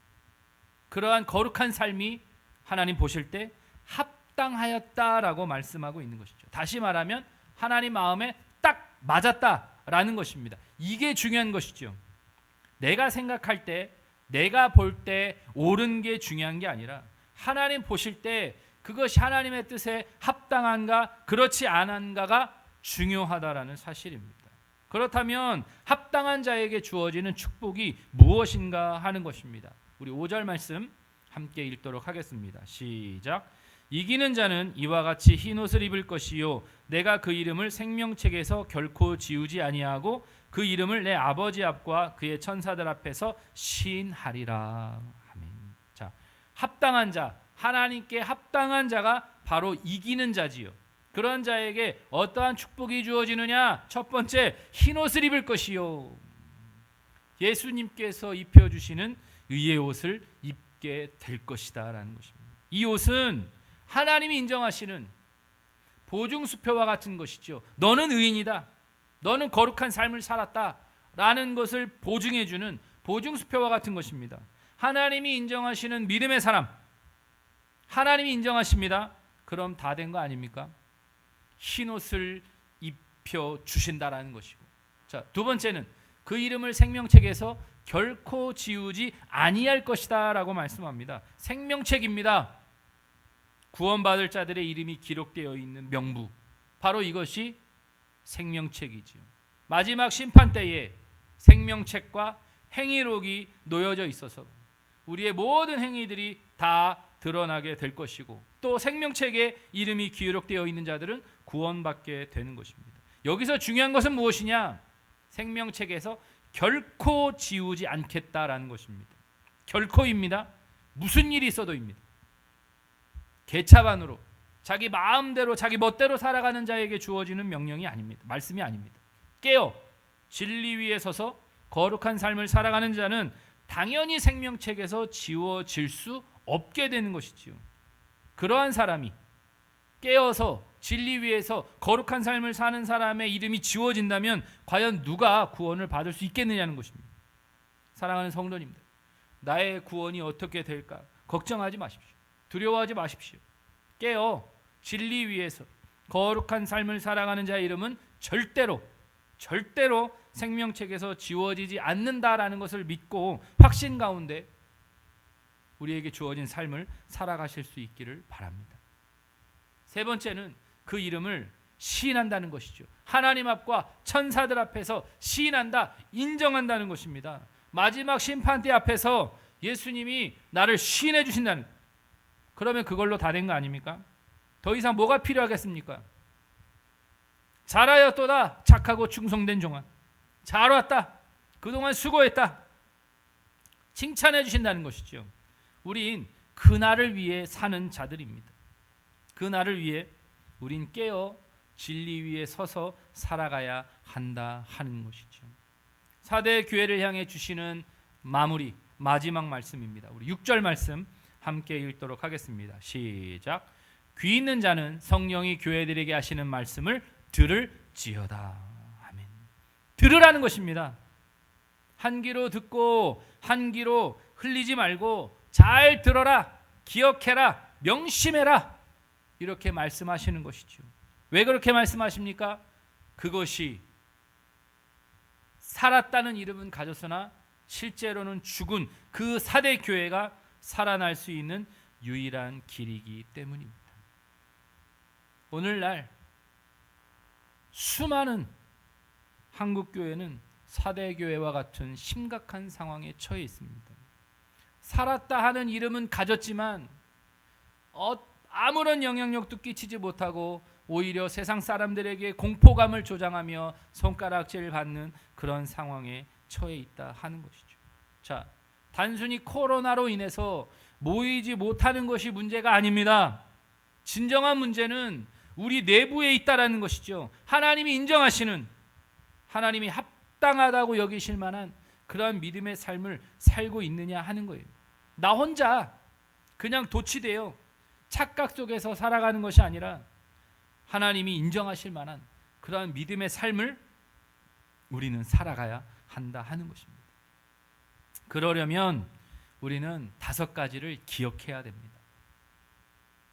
그러한 거룩한 삶이 하나님 보실 때 합당하였다라고 말씀하고 있는 것이죠. 다시 말하면 하나님 마음에 딱 맞았다라는 것입니다. 이게 중요한 것이죠. 내가 생각할 때, 내가 볼 때 옳은 게 중요한 게 아니라 하나님 보실 때 그것이 하나님의 뜻에 합당한가 그렇지 않은가가 중요하다라는 사실입니다. 그렇다면 합당한 자에게 주어지는 축복이 무엇인가 하는 것입니다. 우리 5절 말씀 함께 읽도록 하겠습니다. 시작. 이기는 자는 이와 같이 흰옷을 입을 것이요 내가 그 이름을 생명책에서 결코 지우지 아니하고 그 이름을 내 아버지 앞과 그의 천사들 앞에서 시인하리라. 아멘. 자, 합당한 자, 하나님께 합당한 자가 바로 이기는 자지요. 그런 자에게 어떠한 축복이 주어지느냐? 첫 번째, 흰옷을 입을 것이요. 예수님께서 입혀주시는 의의 옷을 입게 될 것이다 라는 것입니다. 이 옷은 하나님이 인정하시는 보증수표와 같은 것이죠. 너는 의인이다, 너는 거룩한 삶을 살았다 라는 것을 보증해주는 보증수표와 같은 것입니다. 하나님이 인정하시는 믿음의 사람, 하나님이 인정하십니다. 그럼 다 된 거 아닙니까? 흰옷을 입혀주신다라는 것이고, 자, 두 번째는 그 이름을 생명책에서 결코 지우지 아니할 것이다 라고 말씀합니다. 생명책입니다. 구원받을 자들의 이름이 기록되어 있는 명부, 바로 이것이 생명책이지요. 마지막 심판 때에 생명책과 행위록이 놓여져 있어서 우리의 모든 행위들이 다 드러나게 될 것이고, 또 생명책에 이름이 기록되어 있는 자들은 구원받게 되는 것입니다. 여기서 중요한 것은 무엇이냐? 생명책에서 결코 지우지 않겠다라는 것입니다. 결코입니다. 무슨 일이 있어도입니다. 개차반으로 자기 마음대로 자기 멋대로 살아가는 자에게 주어지는 명령이 아닙니다. 말씀이 아닙니다. 깨어 진리 위에 서서 거룩한 삶을 살아가는 자는 당연히 생명책에서 지워질 수 없게 되는 것이지요. 그러한 사람이 깨어서 진리 위에서 거룩한 삶을 사는 사람의 이름이 지워진다면 과연 누가 구원을 받을 수 있겠느냐는 것입니다. 사랑하는 성도님들, 나의 구원이 어떻게 될까 걱정하지 마십시오. 두려워하지 마십시오. 깨어 진리 위에서 거룩한 삶을 살아가는 자의 이름은 절대로 생명책에서 지워지지 않는다라는 것을 믿고 확신 가운데 우리에게 주어진 삶을 살아가실 수 있기를 바랍니다. 세 번째는 그 이름을 시인한다는 것이죠. 하나님 앞과 천사들 앞에서 시인한다, 인정한다는 것입니다. 마지막 심판대 앞에서 예수님이 나를 시인해 주신다는, 그러면 그걸로 다 된 거 아닙니까? 더 이상 뭐가 필요하겠습니까? 잘하였도다, 착하고 충성된 종아, 잘 왔다, 그동안 수고했다, 칭찬해 주신다는 것이죠. 우린 그날을 위해 사는 자들입니다. 그날을 위해 우린 깨어 진리 위에 서서 살아가야 한다 하는 것이죠. 4대 교회를 향해 주시는 마무리, 마지막 말씀입니다. 우리 6절 말씀 함께 읽도록 하겠습니다. 시작. 귀 있는 자는 성령이 교회들에게 하시는 말씀을 들을지어다. 아멘. 들으라는 것입니다. 한 귀로 듣고 한 귀로 흘리지 말고 잘 들어라, 기억해라, 명심해라, 이렇게 말씀하시는 것이죠. 왜 그렇게 말씀하십니까? 그것이 살았다는 이름은 가졌으나 실제로는 죽은 그 4대 교회가 살아날 수 있는 유일한 길이기 때문입니다. 오늘날 수많은 한국교회는 4대 교회와 같은 심각한 상황에 처해 있습니다. 살았다 하는 이름은 가졌지만 아무런 영향력도 끼치지 못하고 오히려 세상 사람들에게 공포감을 조장하며 손가락질 받는 그런 상황에 처해 있다 하는 것이죠. 자, 단순히 코로나로 인해서 모이지 못하는 것이 문제가 아닙니다. 진정한 문제는 우리 내부에 있다라는 것이죠. 하나님이 인정하시는, 하나님이 합당하다고 여기실 만한 그러한 믿음의 삶을 살고 있느냐 하는 거예요. 나 혼자 그냥 도취되어 착각 속에서 살아가는 것이 아니라 하나님이 인정하실 만한 그러한 믿음의 삶을 우리는 살아가야 한다 하는 것입니다. 그러려면 우리는 5가지를 기억해야 됩니다.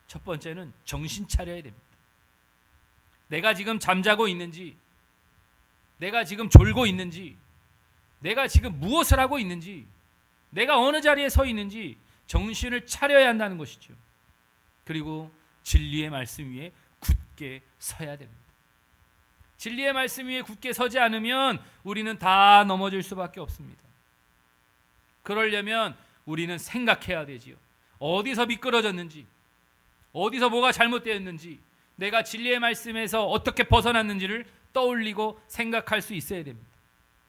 첫 번째는 정신 차려야 됩니다. 내가 지금 잠자고 있는지, 내가 지금 졸고 있는지, 내가 지금 무엇을 하고 있는지, 내가 어느 자리에 서 있는지 정신을 차려야 한다는 것이죠. 그리고 진리의 말씀 위에 굳게 서야 됩니다. 진리의 말씀 위에 굳게 서지 않으면 우리는 다 넘어질 수밖에 없습니다. 그러려면 우리는 생각해야 되지요. 어디서 미끄러졌는지, 어디서 뭐가 잘못되었는지, 내가 진리의 말씀에서 어떻게 벗어났는지를 떠올리고 생각할 수 있어야 됩니다.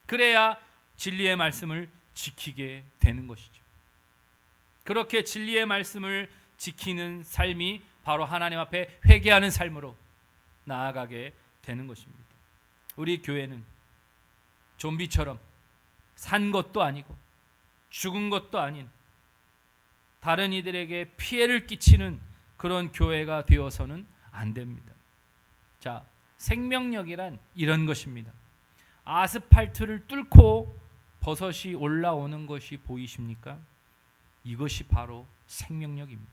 그래야 진리의 말씀을 지키게 되는 것이죠. 그렇게 진리의 말씀을 지키는 삶이 바로 하나님 앞에 회개하는 삶으로 나아가게 되는 것입니다. 우리 교회는 좀비처럼 산 것도 아니고 죽은 것도 아닌 다른 이들에게 피해를 끼치는 그런 교회가 되어서는 안 됩니다. 자, 생명력이란 이런 것입니다. 아스팔트를 뚫고 버섯이 올라오는 것이 보이십니까? 이것이 바로 생명력입니다.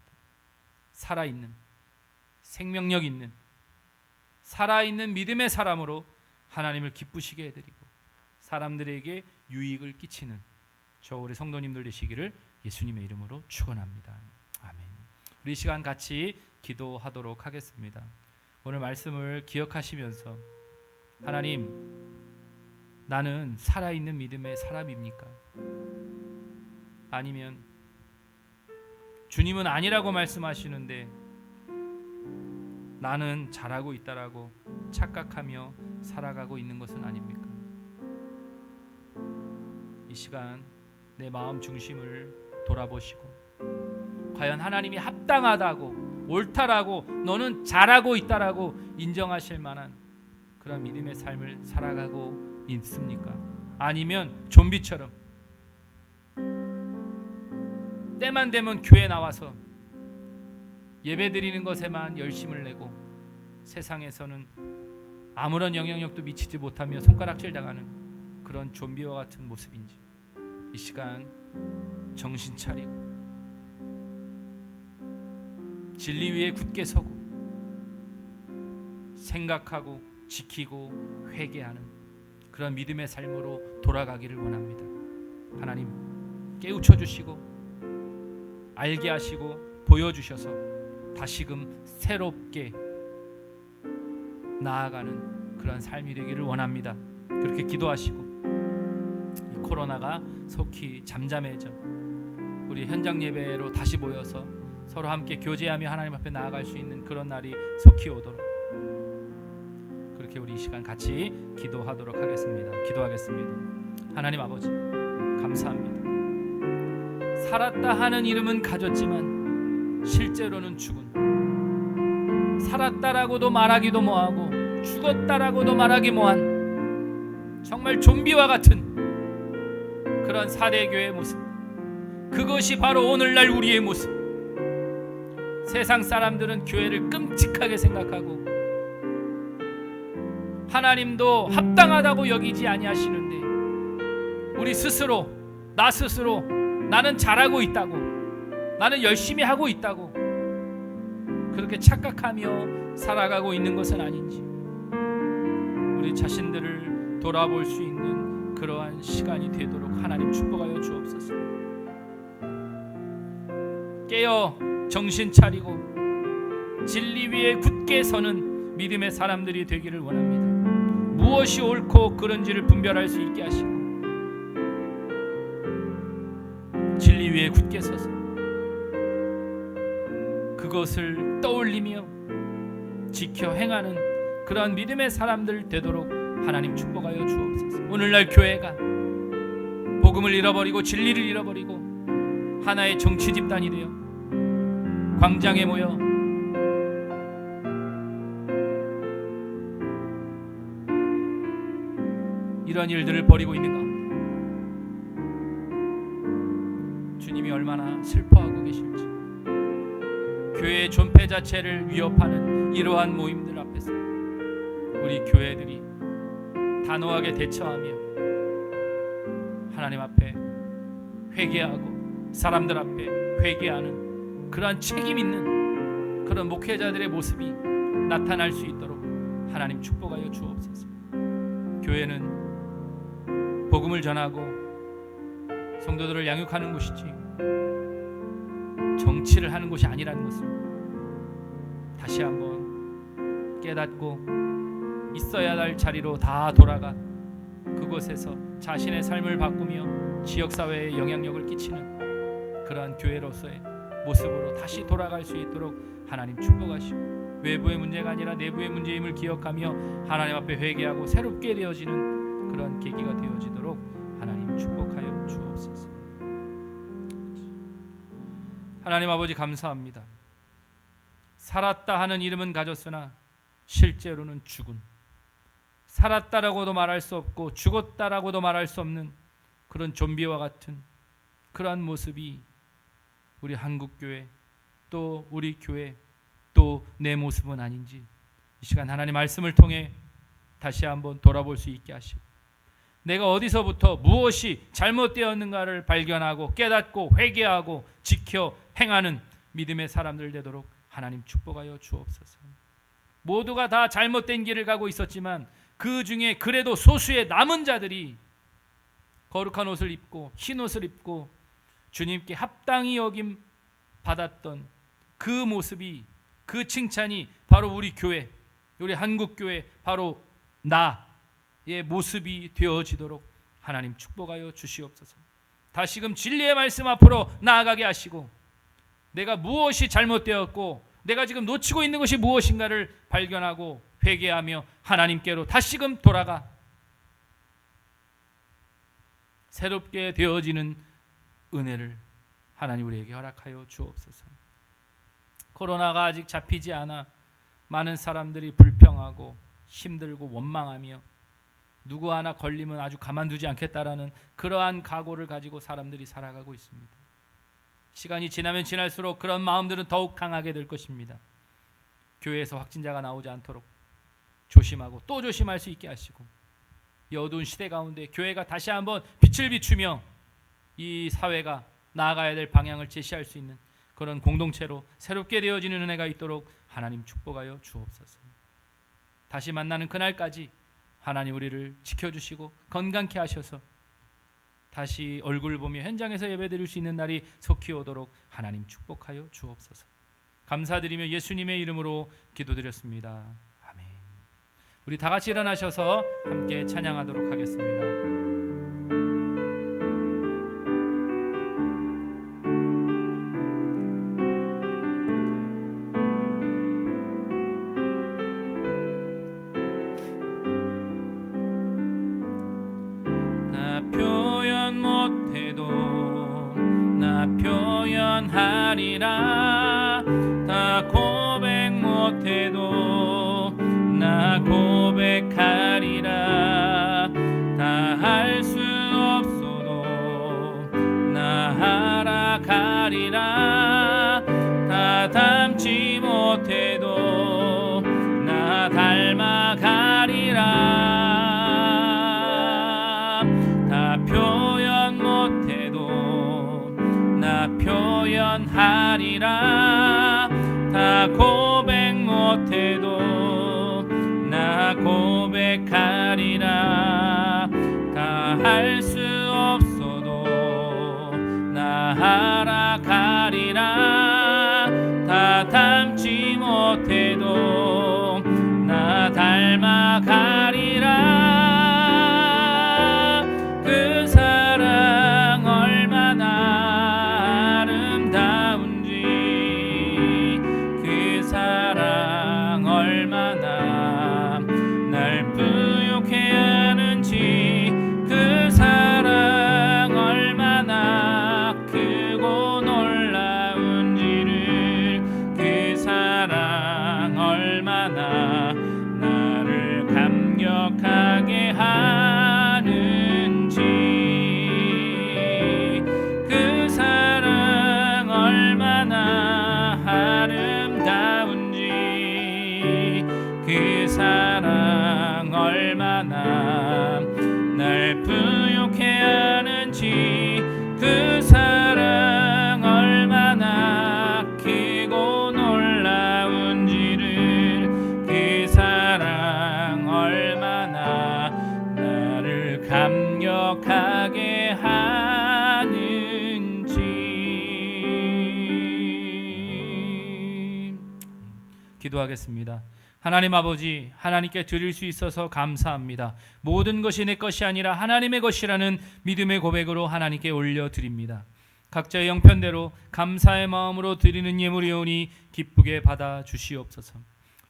살아있는, 생명력 있는, 살아있는 믿음의 사람으로 하나님을 기쁘시게 해드리고 사람들에게 유익을 끼치는 저 우리 성도님들 되시기를 예수님의 이름으로 축원합니다. 아멘. 우리 시간 같이 기도하도록 하겠습니다. 오늘 말씀을 기억하시면서 하나님, 나는 살아있는 믿음의 사람입니까? 아니면 주님은 아니라고 말씀하시는데 나는 잘하고 있다라고 착각하며 살아가고 있는 것은 아닙니까? 이 시간 내 마음 중심을 돌아보시고 과연 하나님이 합당하다고 옳다라고 너는 잘하고 있다라고 인정하실 만한 그런 믿음의 삶을 살아가고 있습니까? 아니면 좀비처럼 때만 되면 교회 나와서 예배드리는 것에만 열심을 내고 세상에서는 아무런 영향력도 미치지 못하며 손가락질 당하는 그런 좀비와 같은 모습인지 이 시간 정신 차리고 진리 위에 굳게 서고 생각하고 지키고 회개하는 그런 믿음의 삶으로 돌아가기를 원합니다. 하나님 깨우쳐 주시고 알게 하시고 보여주셔서 다시금 새롭게 나아가는 그런 삶이 되기를 원합니다. 그렇게 기도하시고 이 코로나가 속히 잠잠해져 우리 현장 예배로 다시 모여서 서로 함께 교제하며 하나님 앞에 나아갈 수 있는 그런 날이 속히 오도록 그렇게 우리 이 시간 같이 기도하도록 하겠습니다. 기도하겠습니다. 하나님 아버지 감사합니다. 살았다 하는 이름은 가졌지만 실제로는 죽은, 살았다라고도 말하기도 뭐하고 죽었다라고도 말하기 뭐한 정말 좀비와 같은 그런 사대교의 모습, 그것이 바로 오늘날 우리의 모습. 세상 사람들은 교회를 끔찍하게 생각하고 하나님도 합당하다고 여기지 아니하시는데 우리 스스로, 나 스스로 나는 잘하고 있다고, 나는 열심히 하고 있다고 그렇게 착각하며 살아가고 있는 것은 아닌지 우리 자신들을 돌아볼 수 있는 그러한 시간이 되도록 하나님 축복하여 주옵소서. 깨어 정신 차리고 진리 위에 굳게 서는 믿음의 사람들이 되기를 원합니다. 무엇이 옳고 그른지를 분별할 수 있게 하시고 진리 위에 굳게 서서 그것을 떠올리며 지켜 행하는 그러한 믿음의 사람들 되도록 하나님 축복하여 주옵소서. 오늘날 교회가 복음을 잃어버리고 진리를 잃어버리고 하나의 정치 집단이 되어 광장에 모여 이런 일들을 벌이고 있는가? 주님이 얼마나 슬퍼하고 계실지. 교회의 존폐 자체를 위협하는 이러한 모임들 앞에서 우리 교회들이 단호하게 대처하며 하나님 앞에 회개하고 사람들 앞에 회개하는 그러한 책임 있는 그런 목회자들의 모습이 나타날 수 있도록 하나님 축복하여 주옵소서. 교회는 복음을 전하고 성도들을 양육하는 곳이지 정치를 하는 곳이 아니라는 것을 다시 한번 깨닫고 있어야 할 자리로 다 돌아가 그곳에서 자신의 삶을 바꾸며 지역사회에 영향력을 끼치는 그러한 교회로서의 모습으로 다시 돌아갈 수 있도록 하나님 축복하시고, 외부의 문제가 아니라 내부의 문제임을 기억하며 하나님 앞에 회개하고 새롭게 되어지는 그런 계기가 되어지도록 하나님 축복하여 주옵소서. 하나님 아버지 감사합니다. 살았다 하는 이름은 가졌으나 실제로는 죽은, 살았다라고도 말할 수 없고 죽었다라고도 말할 수 없는 그런 좀비와 같은 그러한 모습이 우리 한국교회, 또 우리 교회, 또 내 모습은 아닌지 이 시간 하나님 말씀을 통해 다시 한번 돌아볼 수 있게 하시고, 내가 어디서부터 무엇이 잘못되었는가를 발견하고 깨닫고 회개하고 지켜 행하는 믿음의 사람들 되도록 하나님 축복하여 주옵소서. 모두가 다 잘못된 길을 가고 있었지만 그 중에 그래도 소수의 남은 자들이 거룩한 옷을 입고 흰 옷을 입고 주님께 합당히 여김 받았던 그 모습이, 그 칭찬이 바로 우리 교회, 우리 한국교회, 바로 나의 모습이 되어지도록 하나님 축복하여 주시옵소서. 다시금 진리의 말씀 앞으로 나아가게 하시고, 내가 무엇이 잘못되었고 내가 지금 놓치고 있는 것이 무엇인가를 발견하고 회개하며 하나님께로 다시금 돌아가 새롭게 되어지는 은혜를 하나님 우리에게 허락하여 주옵소서. 코로나가 아직 잡히지 않아 많은 사람들이 불평하고 힘들고 원망하며 누구 하나 걸리면 아주 가만두지 않겠다라는 그러한 각오를 가지고 사람들이 살아가고 있습니다. 시간이 지나면 지날수록 그런 마음들은 더욱 강하게 될 것입니다. 교회에서 확진자가 나오지 않도록 조심하고 또 조심할 수 있게 하시고, 이 어두운 시대 가운데 교회가 다시 한번 빛을 비추며 이 사회가 나아가야 될 방향을 제시할 수 있는 그런 공동체로 새롭게 되어지는 은혜가 있도록 하나님 축복하여 주옵소서. 다시 만나는 그날까지 하나님 우리를 지켜주시고 건강케 하셔서 다시 얼굴 보며 현장에서 예배드릴 수 있는 날이 속히 오도록 하나님 축복하여 주옵소서. 감사드리며 예수님의 이름으로 기도드렸습니다. 아멘. 우리 다 같이 일어나셔서 함께 찬양하도록 하겠습니다. 표현하리라. 다 고백 못해도 나 고백하리라. 다 할 수 없어도 나 알아가리라. 다 닮지 못해도 나 닮아가리라. 다 표현 못해도 나 표현하리라. 다 고백 못해도 나 고백하리라. 다 할 수 없어도 나 알아가리라. 다 닮지 못해도 나 닮아가리라. 그 사랑 얼마나 아름다운지, 그 사랑 얼마나 날 부욕해 하는지, 그 사랑 얼마나 크고 놀라운지를, 그 사랑 얼마나 나를 감격하게 하는지, 그 사랑 얼마나 아름다운지, 그 사랑 얼마나 날 부욕해 하는지, 그 사랑 얼마나 크고 놀라운지를, 그 사랑 얼마나 나를 감격하게 하는지. 기도하겠습니다. 하나님 아버지, 하나님께 드릴 수 있어서 감사합니다. 모든 것이 내 것이 아니라 하나님의 것이라는 믿음의 고백으로 하나님께 올려드립니다. 각자의 형편대로 감사의 마음으로 드리는 예물이오니 기쁘게 받아 주시옵소서.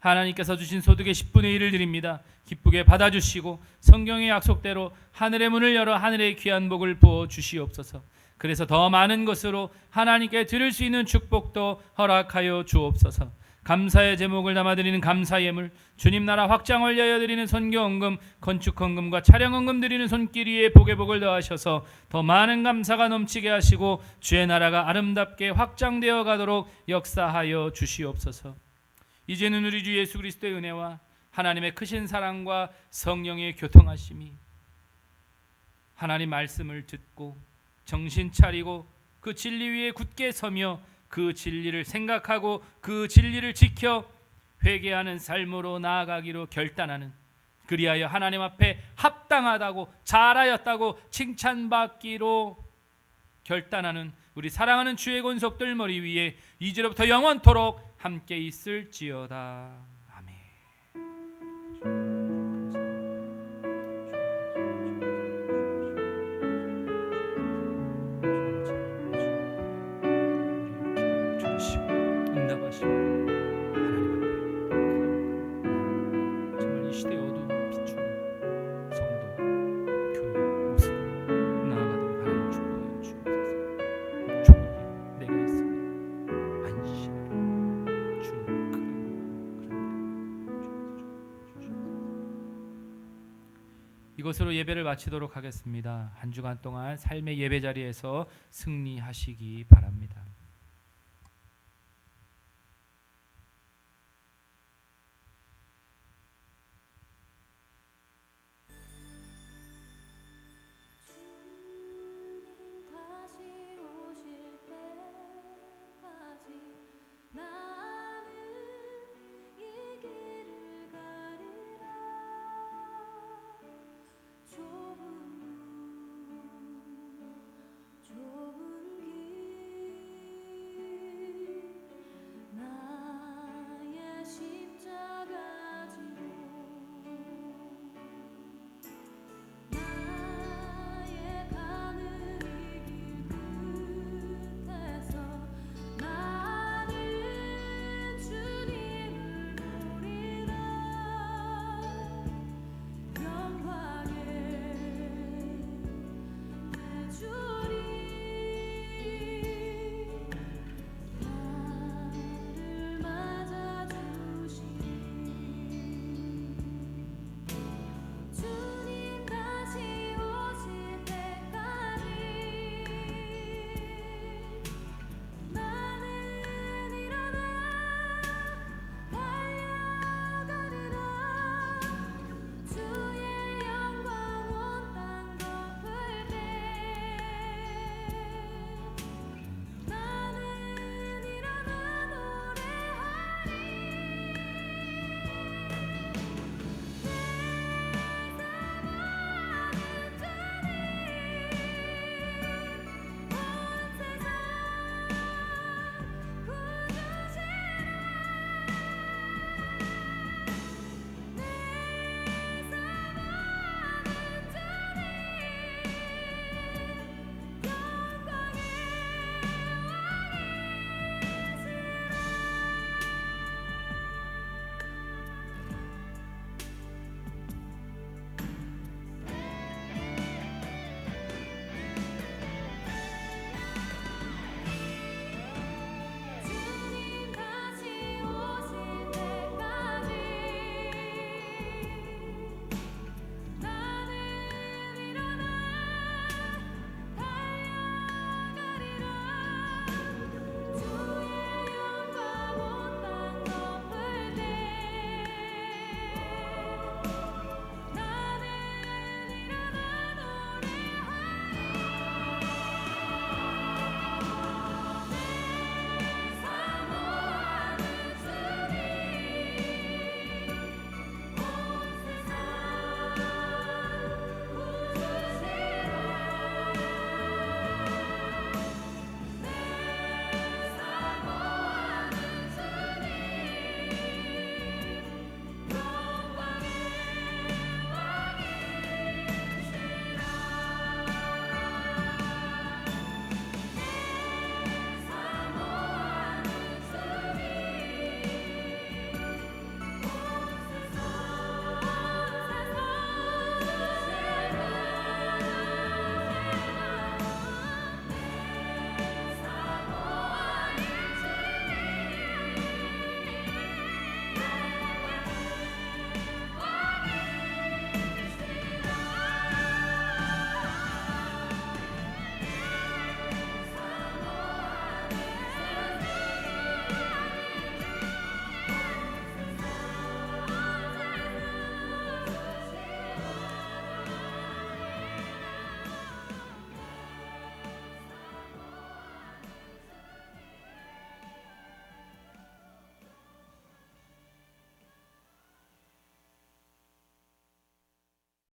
하나님께서 주신 소득의 10분의 1을 드립니다. 기쁘게 받아주시고 성경의 약속대로 하늘의 문을 열어 하늘의 귀한 복을 부어 주시옵소서. 그래서 더 많은 것으로 하나님께 드릴 수 있는 축복도 허락하여 주옵소서. 감사의 제목을 담아드리는 감사 예물, 주님 나라 확장을 위하여 드리는 선교헌금, 건축헌금과 차량헌금 드리는 손길 위에 복의 복을 더하셔서 더 많은 감사가 넘치게 하시고 주의 나라가 아름답게 확장되어 가도록 역사하여 주시옵소서. 이제는 우리 주 예수 그리스도의 은혜와 하나님의 크신 사랑과 성령의 교통하심이 하나님 말씀을 듣고 정신 차리고 그 진리 위에 굳게 서며 그 진리를 생각하고 그 진리를 지켜 회개하는 삶으로 나아가기로 결단하는, 그리하여 하나님 앞에 합당하다고 잘하였다고 칭찬받기로 결단하는 우리 사랑하는 주의 권속들 머리 위에 이제로부터 영원토록 함께 있을지어다. 아멘. 응답하시고 하나님 앞에 정말 이 시대의 어두운 비추는 성도 교회 모습 나아가도록 하나님 축복하여 주옵소서. 축복이 내가 있으니 안심하라. 주님 이것으로 예배를 마치도록 하겠습니다. 한 주간 동안 삶의 예배 자리에서 승리하시기 바랍니다.